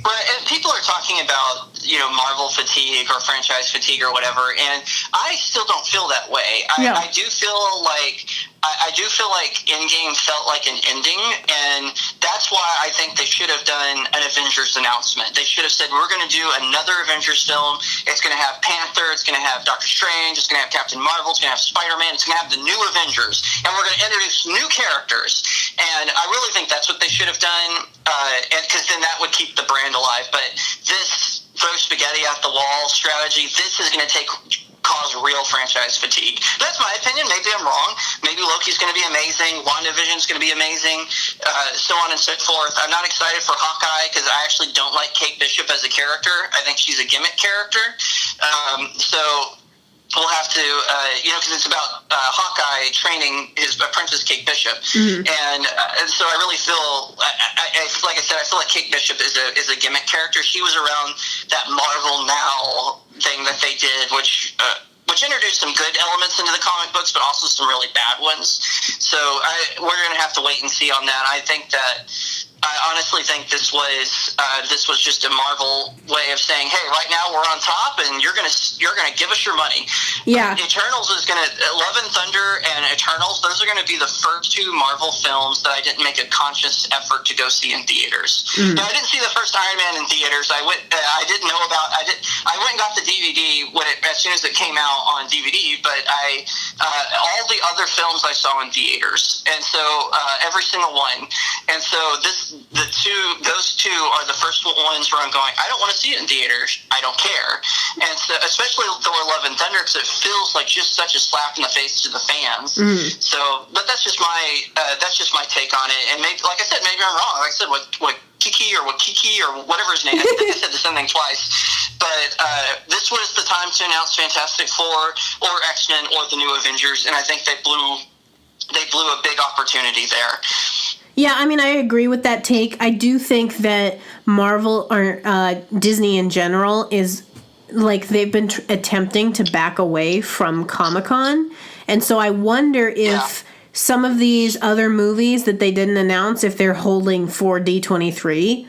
Right, and people are talking about, Marvel fatigue or franchise fatigue or whatever, and I still don't feel that way. I do feel like Endgame felt like an ending, and that's why I think they should have done an Avengers announcement. They should have said, we're going to do another Avengers film. It's going to have Panther, it's going to have Doctor Strange, it's going to have Captain Marvel, it's going to have Spider-Man, it's going to have the new Avengers, and we're going to introduce new characters. And I really think that's what they should have done, because then that would keep the brand alive. But this throw spaghetti at the wall strategy, this is going to cause real franchise fatigue. That's my opinion. Maybe I'm wrong. Maybe Loki's going to be amazing. WandaVision's going to be amazing. So on and so forth. I'm not excited for Hawkeye, because I actually don't like Kate Bishop as a character. I think she's a gimmick character. So we'll have to, because it's about Hawkeye training his apprentice, Kate Bishop. And so I really feel, like I said, I feel like Kate Bishop is a gimmick character. She was around that Marvel Now thing that they did, which introduced some good elements into the comic books, but also some really bad ones. So we're going to have to wait and see on that. I honestly think this was just a Marvel way of saying, hey, right now we're on top, and you're gonna give us your money.
Yeah.
Eternals is Love and Thunder and Eternals, those are gonna be the first two Marvel films that I didn't make a conscious effort to go see in theaters. Now, I didn't see the first Iron Man in theaters. I went and got the DVD as soon as it came out on DVD, but all the other films I saw in theaters, and so every single one, and so those two are the first ones where I'm going, I don't want to see it in theaters. I don't care. And so, especially Thor: Love and Thunder, because it feels like just such a slap in the face to the fans. So, but that's just my take on it. And maybe, like I said, maybe I'm wrong. Like I said, what Kiki or whatever his name. I think I said the same thing twice. But this was the time to announce Fantastic Four or X-Men or the new Avengers, and I think they blew a big opportunity there.
Yeah, I agree with that take. I do think that Marvel or Disney in general is, like, they've been attempting to back away from ComicCon. And so I wonder if some of these other movies that they didn't announce, if they're holding for D23.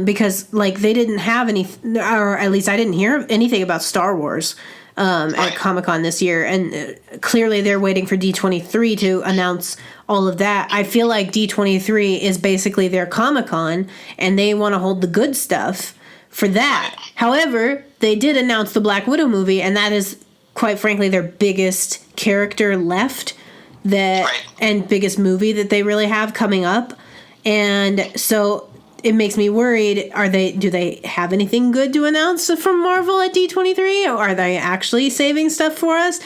Because, like, they didn't have any, or at least I didn't hear anything about Star Wars at ComicCon this year. And clearly they're waiting for D23 to announce all of that. I feel like D23 is basically their Comic-Con, and they want to hold the good stuff for that. However, they did announce the Black Widow movie, and that is, quite frankly, their biggest character left, and biggest movie that they really have coming up. And so it makes me worried. Do they have anything good to announce from Marvel at D23, or are they actually saving stuff for us?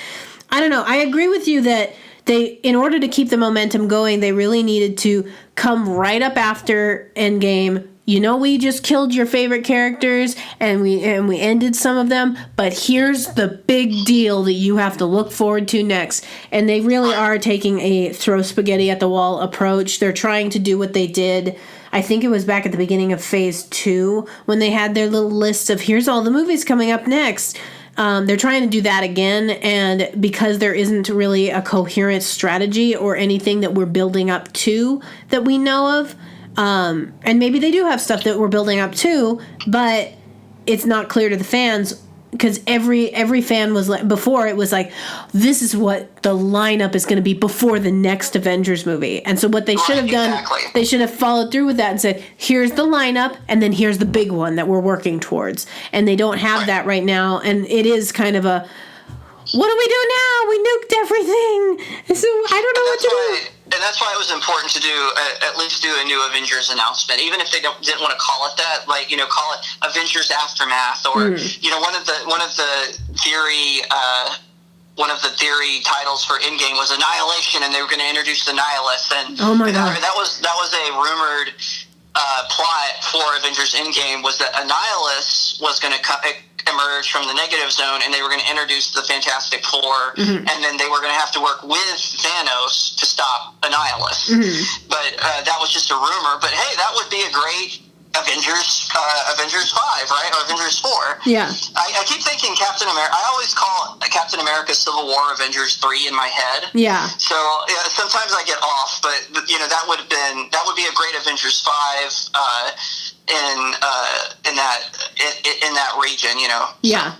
I don't know. I agree with you that in order to keep the momentum going, they really needed to come right up after Endgame, we just killed your favorite characters and we ended some of them, but here's the big deal that you have to look forward to next. And they really are taking a throw spaghetti at the wall approach. They're trying to do what they did, I think it was back at the beginning of Phase 2, when they had their little list of here's all the movies coming up next. They're trying to do that again, and because there isn't really a coherent strategy or anything that we're building up to that we know of, and maybe they do have stuff that we're building up to, but it's not clear to the fans, because every fan was like, before it was like, this is what the lineup is going to be before the next Avengers movie. And so what they should have done, they should have followed through with that and said, here's the lineup, and then here's the big one that we're working towards. And they don't have that right now, and it is kind of a, what do we do now? We nuked everything. So I don't know what to do.
And that's why it was important to do at least do a new Avengers announcement, even if they didn't want to call it that. Like, call it Avengers Aftermath, or one of the theory titles for Endgame was Annihilation, and they were going to introduce the Nihilists. And
oh my God,
that was a rumored plot for Avengers Endgame, was that Annihilus was going to emerge from the negative zone, and they were going to introduce the Fantastic Four, and then they were going to have to work with Thanos to stop Annihilus. But that was just a rumor. But hey, that would be a great Avengers 5, right? Or Avengers 4.
Yeah.
I keep thinking Captain America. I always call Captain America Civil War Avengers 3 in my head.
Yeah.
So sometimes I get off, but that would be a great Avengers 5 in that region,
Yeah.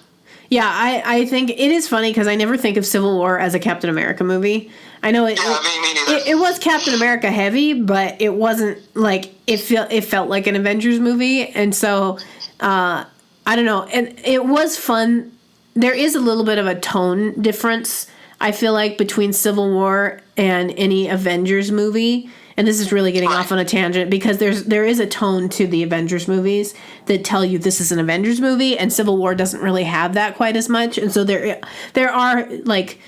Yeah, I think it is funny because I never think of Civil War as a Captain America movie. I know it.
Yeah, me neither.
It was Captain America heavy, but it wasn't like it felt like an Avengers movie, and so I don't know. And it was fun. There is a little bit of a tone difference, I feel like, between Civil War and any Avengers movie. And this is really getting off on a tangent, because there is a tone to the Avengers movies that tell you this is an Avengers movie, and Civil War doesn't really have that quite as much. And so there are like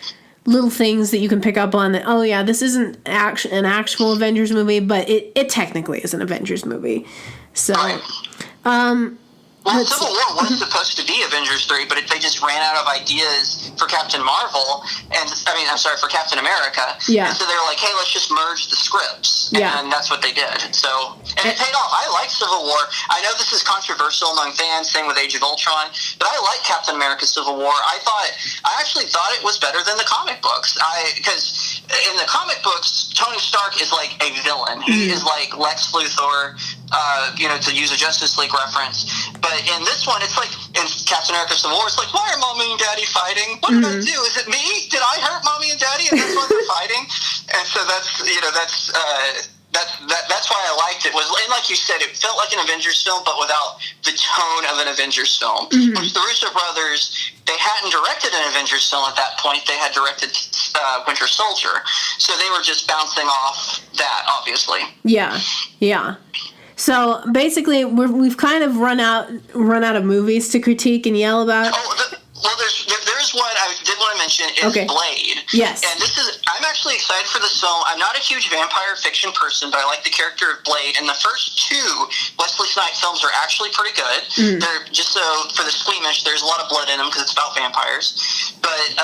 little things that you can pick up on that, oh yeah, this isn't an actual Avengers movie, but it technically is an Avengers movie. So
well, Civil War was supposed to be Avengers 3, but they just ran out of ideas for Captain Marvel, for Captain America.
Yeah.
And so they were like, hey, let's just merge the scripts. And that's what they did. So, and it paid off. I like Civil War. I know this is controversial among fans, same with Age of Ultron, but I like Captain America Civil War. I actually thought it was better than the comic books. Because in the comic books, Tony Stark is like a villain. He is like Lex Luthor, to use a Justice League reference. But in this one, it's like, in Captain America Civil War, it's like, why are Mommy and Daddy fighting? What did I do? Is it me? Did I hurt Mommy and Daddy? And that's why they're fighting? And so that's why I liked it. And like you said, it felt like an Avengers film, but without the tone of an Avengers film. Which the Russo brothers, they hadn't directed an Avengers film at that point. They had directed Winter Soldier. So they were just bouncing off that, obviously.
Yeah, yeah. So basically, we've kind of run out of movies to critique and yell about.
There's one I did want to mention is Blade.
Yes. And
I'm actually excited for this film. I'm not a huge vampire fiction person, but I like the character of Blade. And the first two Wesley Snipes films are actually pretty good. They're just so for the squeamish, there's a lot of blood in them because it's about vampires. But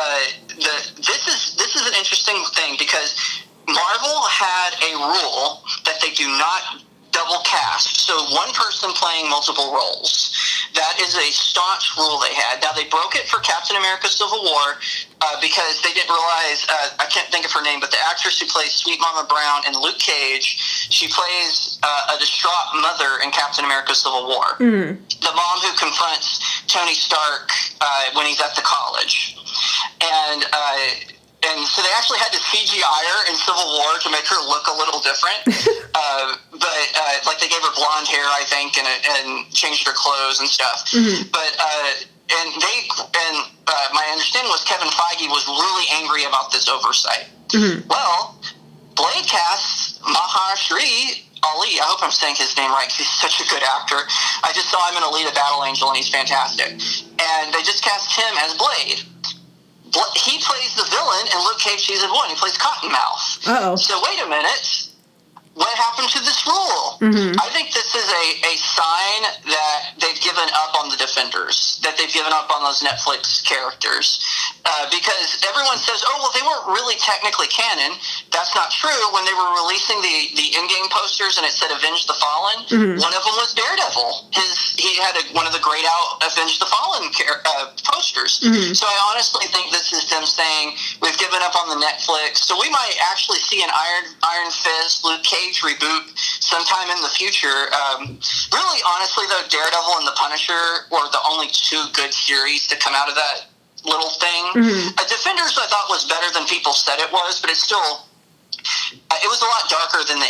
this is an interesting thing because Marvel had a rule that they do not double cast, so one person playing multiple roles. That is a staunch rule they had. Now, they broke it for Captain America Civil War because they didn't realize, I can't think of her name, but the actress who plays Sweet Mama Brown in Luke Cage, she plays a distraught mother in Captain America Civil War. The mom who confronts Tony Stark when he's at the college. And so they actually had to CGI her in Civil War to make her look a little different. But they gave her blonde hair, I think, and changed her clothes and stuff. But my understanding was Kevin Feige was really angry about this oversight. Well, Blade casts Mahashri Ali. I hope I'm saying his name right because he's such a good actor. I just saw him in Alita Battle Angel, and he's fantastic. And they just cast him as Blade. He plays the villain in Luke Cage Season 1. He plays Cottonmouth.
Uh-oh.
So wait a minute. what happened to this rule? I think this is a sign that they've given up on the Defenders, that they've given up on those Netflix characters. Because everyone says, oh, well, they weren't really technically canon. That's not true. When they were releasing the in-game posters and it said Avenge the Fallen, one of them was Daredevil. He had one of the grayed out Avenge the Fallen posters. So I honestly think this is them saying, we've given up on the Netflix. So we might actually see an Iron Fist, Luke Cage reboot sometime in the future. Really, honestly, though, Daredevil and the Punisher were the only two good series to come out of that little thing. Defenders, I thought, was better than people said it was, but it's still, it was a lot darker than the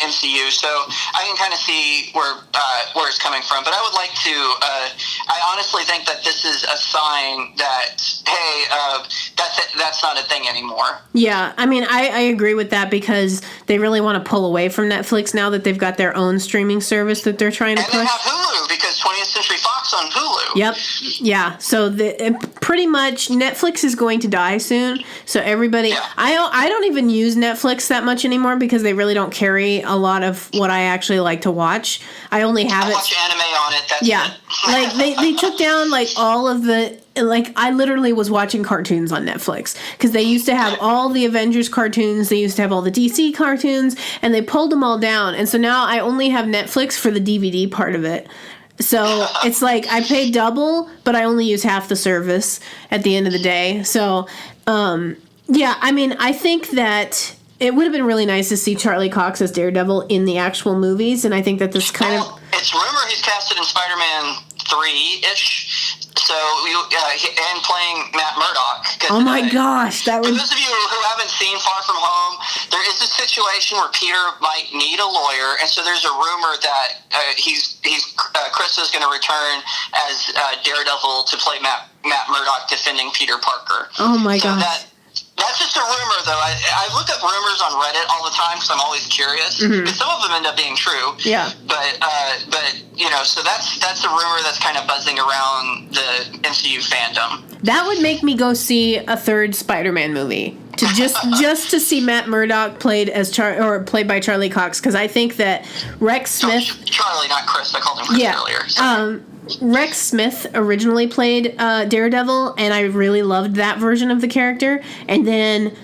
MCU, so I can kind of see where it's coming from. But I would like to, I honestly think that this is a sign that, hey, that's not a thing anymore.
Yeah, I mean, I agree with that because they really want to pull away from Netflix now that they've got their own streaming service that they're trying to push.
And they have Hulu because 20th Century Fox on Hulu.
Yep. Yeah. So pretty much Netflix is going to die soon. So everybody, I don't even use Netflix that much anymore because they really don't carry a lot of what I actually like to watch. I only have
I watch anime on it. That's
it. Like they took down like all of the, like I literally was watching cartoons on Netflix because they used to have all the Avengers cartoons, they used to have all the DC cartoons, and they pulled them all down. And so now I only have Netflix for the DVD part of it. So it's like I pay double, but I only use half the service at the end of the day. So, yeah, I mean, I think that it would have been really nice to see Charlie Cox as Daredevil in the actual movies, and I think that this kind of...
It's rumor he's casted in Spider-Man 3-ish, so and playing Matt Murdock.
Oh my gosh, that would...
For those of you who haven't seen Far From Home, there is a situation where Peter might need a lawyer, and so there's a rumor that Chris is going to return as Daredevil to play Matt Murdock defending Peter Parker.
Oh my gosh.
That's just a rumor, though. I look up rumors on Reddit all the time because I'm always curious. Because some of them end up being true.
Yeah.
But you know, so that's a rumor that's kind of buzzing around the MCU fandom.
That would make me go see a third Spider-Man movie to just to see Matt Murdock played by Charlie Cox, because I think that Rex Smith.
Charlie, not Chris. I called him Chris earlier. Sorry.
Rex Smith originally played Daredevil, and I really loved that version of the character. And then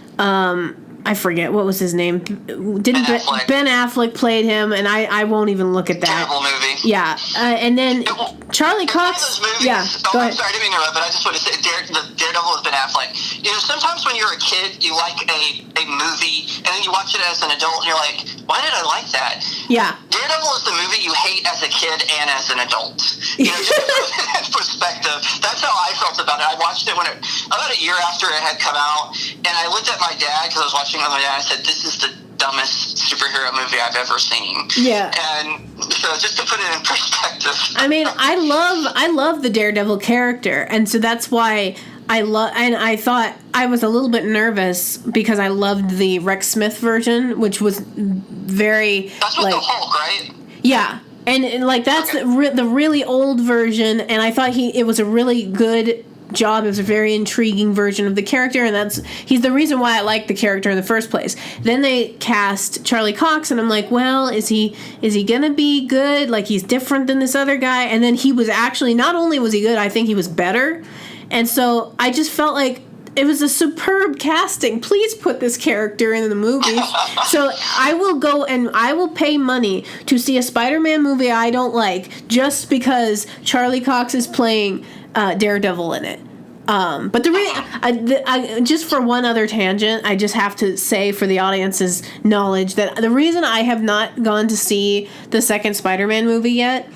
I forget what was his name. Ben Affleck played him, and I won't even look at that.
Terrible movie.
Yeah, and then Charlie Cox.
Movies,
yeah, go ahead.
I'm sorry to interrupt, but I just want to say Daredevil with Ben Affleck. You know, sometimes when you're a kid, you like a movie, and then you watch it as an adult, and you're like, why did I like that? Yeah. Daredevil is the movie you hate as a kid and as an adult. You know, just in perspective. That's how I felt about it. I watched it about a year after it had come out, and I looked at my dad because I was watching it with my dad. And I said, "This is the dumbest superhero movie I've ever seen." Yeah. And so, just to put it in perspective.
I mean, I love the Daredevil character, and so that's why and I thought I was a little bit nervous because I loved the Rex Smith version, which was very...
That's with the Hulk, right?
Yeah. And like, that's the really old version, and I thought it was a really good job. It was a very intriguing version of the character, and he's the reason why I liked the character in the first place. Then they cast Charlie Cox, and I'm like, well, is he gonna be good? Like, he's different than this other guy. And then he was actually, not only was he good, I think he was better. And so I just felt like it was a superb casting. Please put this character in the movies. So I will go and I will pay money to see a Spider-Man movie I don't like just because Charlie Cox is playing Daredevil in it. But just for one other tangent, I just have to say for the audience's knowledge that the reason I have not gone to see the second Spider-Man movie yet,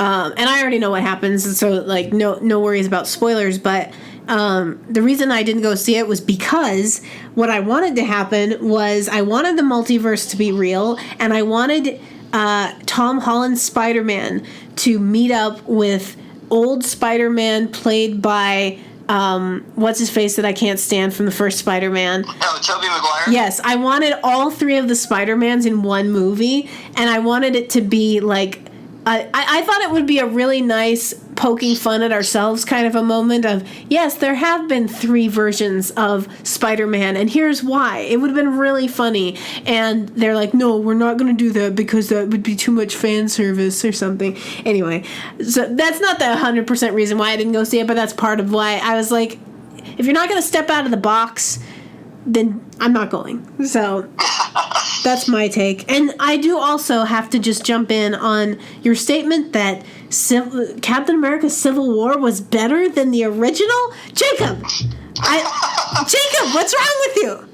and I already know what happens, so like no worries about spoilers, but the reason I didn't go see it was because what I wanted to happen was I wanted the multiverse to be real, and I wanted Tom Holland's Spider-Man to meet up with old Spider-Man played by what's his face that I can't stand from the first Spider-Man.
Oh, Tobey Maguire?
Yes, I wanted all three of the Spider-Mans in one movie, and I wanted it to be like I thought it would be a really nice poking fun at ourselves kind of a moment of, yes, there have been 3 versions of Spider-Man, and here's why. It would have been really funny. And they're like, no, we're not going to do that because that would be too much fan service or something. Anyway, so that's not the 100% reason why I didn't go see it, but that's part of why I was like, if you're not going to step out of the box, then I'm not going. So that's my take. And I do also have to just jump in on your statement that Captain America Civil War was better than the original. Jacob, what's wrong with you?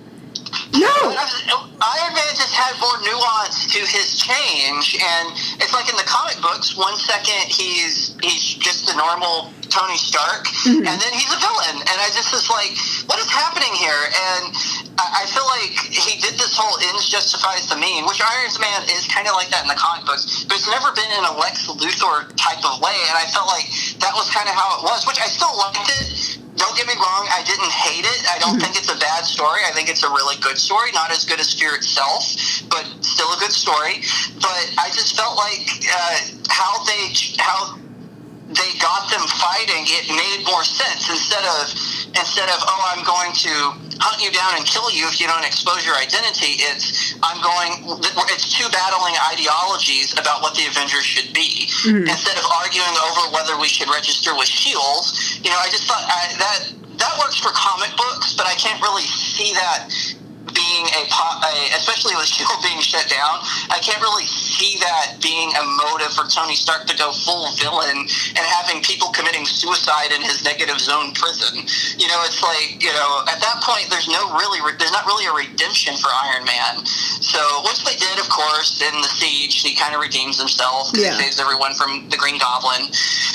No.
Iron Man just had more nuance to his change, and it's like in the comic books, 1 second he's just a normal Tony Stark, and then he's a villain, and I just was like, what is happening here? And I feel like he did this whole ends justifies the mean, which Iron Man is kind of like that in the comic books, but it's never been in a Lex Luthor type of way, and I felt like that was kind of how it was, which I still liked it. Don't get me wrong, I didn't hate it. I don't think it's a bad story. I think it's a really good story. Not as good as Fear itself, but still a good story. But I just felt like how they got them fighting, it made more sense. Instead of I'm going to hunt you down and kill you if you don't expose your identity, it's two battling ideologies about what the Avengers should be. Instead of arguing over whether we should register with shields, I just thought that works for comic books, but I can't really see that being especially with S.H.I.E.L.D. being shut down, I can't really see that being a motive for Tony Stark to go full villain and having people committing suicide in his negative zone prison. It's like, at that point, there's not really a redemption for Iron Man. So, which they did, of course, in the Siege, he kind of redeems himself because he saves everyone from the Green Goblin.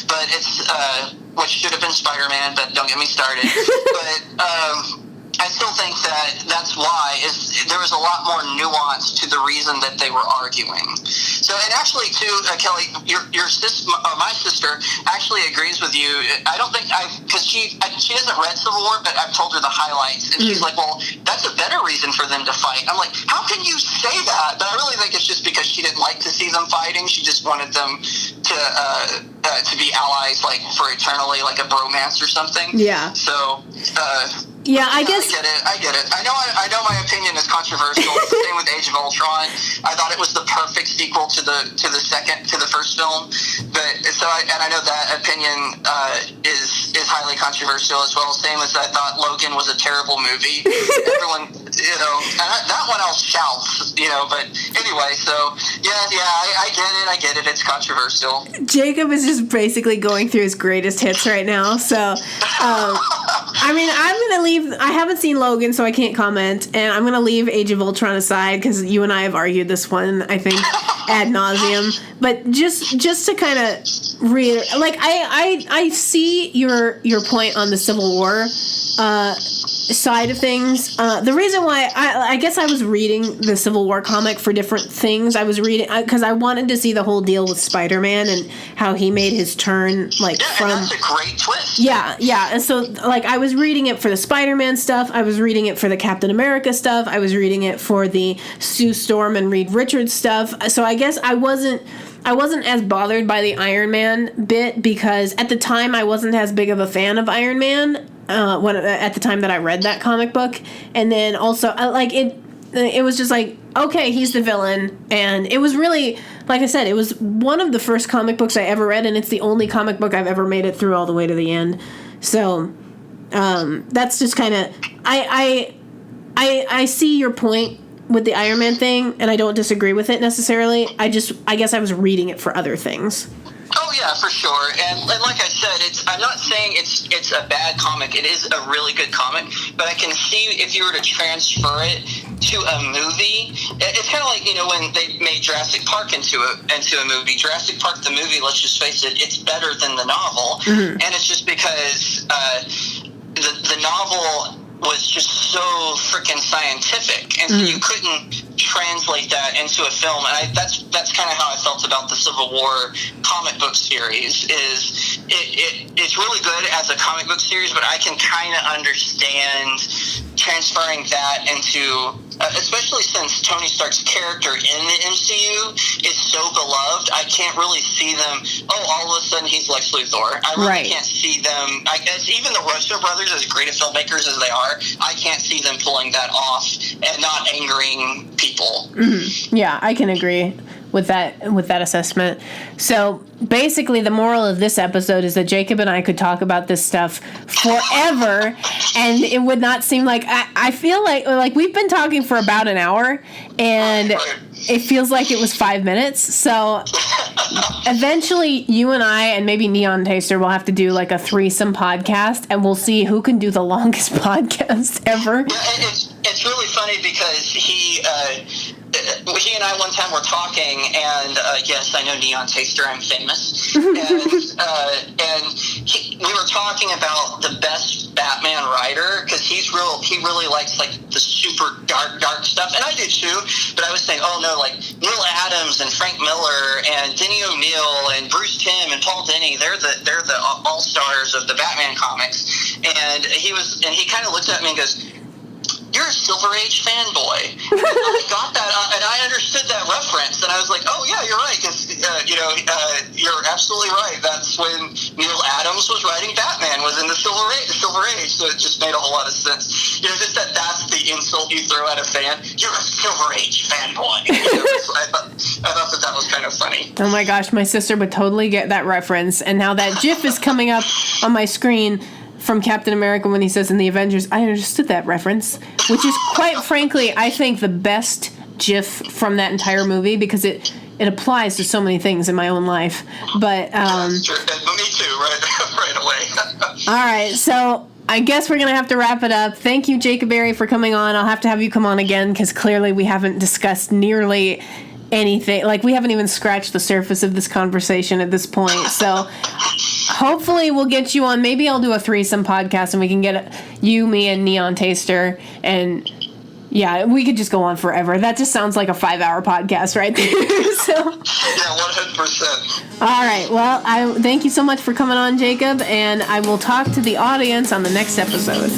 But it's, which should have been Spider-Man, but don't get me started. But, I still think that's why there was a lot more nuance to the reason that they were arguing. So, and actually, too, Kelly, your sister, my sister, actually agrees with you. I don't think because she hasn't read Civil War, but I've told her the highlights, and she's like, "Well, that's a better reason for them to fight." I'm like, "How can you say that?" But I really think it's just because she didn't like to see them fighting. She just wanted them to be allies, like for eternally, like a bromance or something.
Yeah.
So.
Yeah, I guess
I get it. I know my opinion is controversial. It's the same with Age of Ultron. I thought it was the perfect sequel to the first film, but I know that opinion is highly controversial as well. Same as I thought Logan was a terrible movie. Everyone, and that one I'll shout, But anyway, so I get it. It's controversial.
Jacob is just basically going through his greatest hits right now. So, I mean, I'm gonna leave. I haven't seen Logan, so I can't comment, and I'm gonna leave Age of Ultron aside because you and I have argued this one, I think, ad nauseum. But just to kind of reiterate, like I see your point on the Civil War side of things. The reason why I guess I was reading the Civil War comic for different things. I was reading because I wanted to see the whole deal with Spider-Man and how he made his turn, like from.
And that's a great twist.
Yeah. And so, like, I was reading it for the Spider-Man stuff. I was reading it for the Captain America stuff. I was reading it for the Sue Storm and Reed Richards stuff. So I guess I wasn't as bothered by the Iron Man bit because at the time I wasn't as big of a fan of Iron Man. At the time that I read that comic book, and then also it was just like, okay, he's the villain, and it was really, like I said, it was one of the first comic books I ever read, and it's the only comic book I've ever made it through all the way to the end. So that's just kind of I see your point with the Iron Man thing, and I don't disagree with it necessarily. I guess I was reading it for other things.
Oh yeah, for sure. And like I said, I'm not saying it's a bad comic. It is a really good comic, but I can see if you were to transfer it to a movie, it's kind of like when they made Jurassic Park into a movie. Jurassic Park the movie, let's just face it, it's better than the novel, and it's just because the novel was just so freaking scientific, and so you couldn't translate that into a film. And that's kind of how I felt about the Civil War comic book series. Is it's really good as a comic book series, but I can kind of understand transferring that into especially since Tony Stark's character in the MCU is so beloved, I can't really see them, all of a sudden he's Lex Luthor. I really can't see them, I guess even the Russo brothers, as great of filmmakers as they are, I can't see them pulling that off and not angering people.
Mm-hmm. Yeah, I can agree with that assessment. So basically the moral of this episode is that Jacob and I could talk about this stuff forever and it would not seem like I feel like we've been talking for about an hour and it feels like it was 5 minutes. So eventually you and I and maybe Neon Taster will have to do like a threesome podcast and we'll see who can do the longest podcast ever.
Yeah, it's really funny because he and I one time were talking, and yes, I know Neon Taster, I'm famous, and we were talking about the best Batman writer, because he really likes like the super dark stuff, and I do too, but I was saying, like Neil Adams and Frank Miller and Denny O'Neil and Bruce Timm and Paul Dini, they're the all-stars of the Batman comics, and he kind of looked at me and goes, "You're a Silver Age fanboy." And I got that, and I understood that reference, and I was like, "Oh yeah, you're right." Because you're absolutely right. That's when Neil Adams was writing Batman, was in the Silver Age. So it just made a whole lot of sense. Just that's the insult you throw at a fan. You're a Silver Age fanboy. So I thought that was kind of funny.
Oh my gosh, my sister would totally get that reference, and now that GIF is coming up on my screen from Captain America when he says in the Avengers, I understood that reference, which is quite frankly, I think the best GIF from that entire movie because it applies to so many things in my own life. But
that's true. Me too, right away.
All right, so I guess we're gonna have to wrap it up. Thank you, Jacob Airey, for coming on. I'll have to have you come on again because clearly we haven't discussed nearly anything. Like we haven't even scratched the surface of this conversation at this point. So hopefully we'll get you on. Maybe I'll do a threesome podcast and we can get you, me, and Neon Taster. And yeah, we could just go on forever. That just sounds like a 5-hour podcast right there. So
yeah, 100%.
All right. Well, I thank you so much for coming on, Jacob. And I will talk to the audience on the next episode.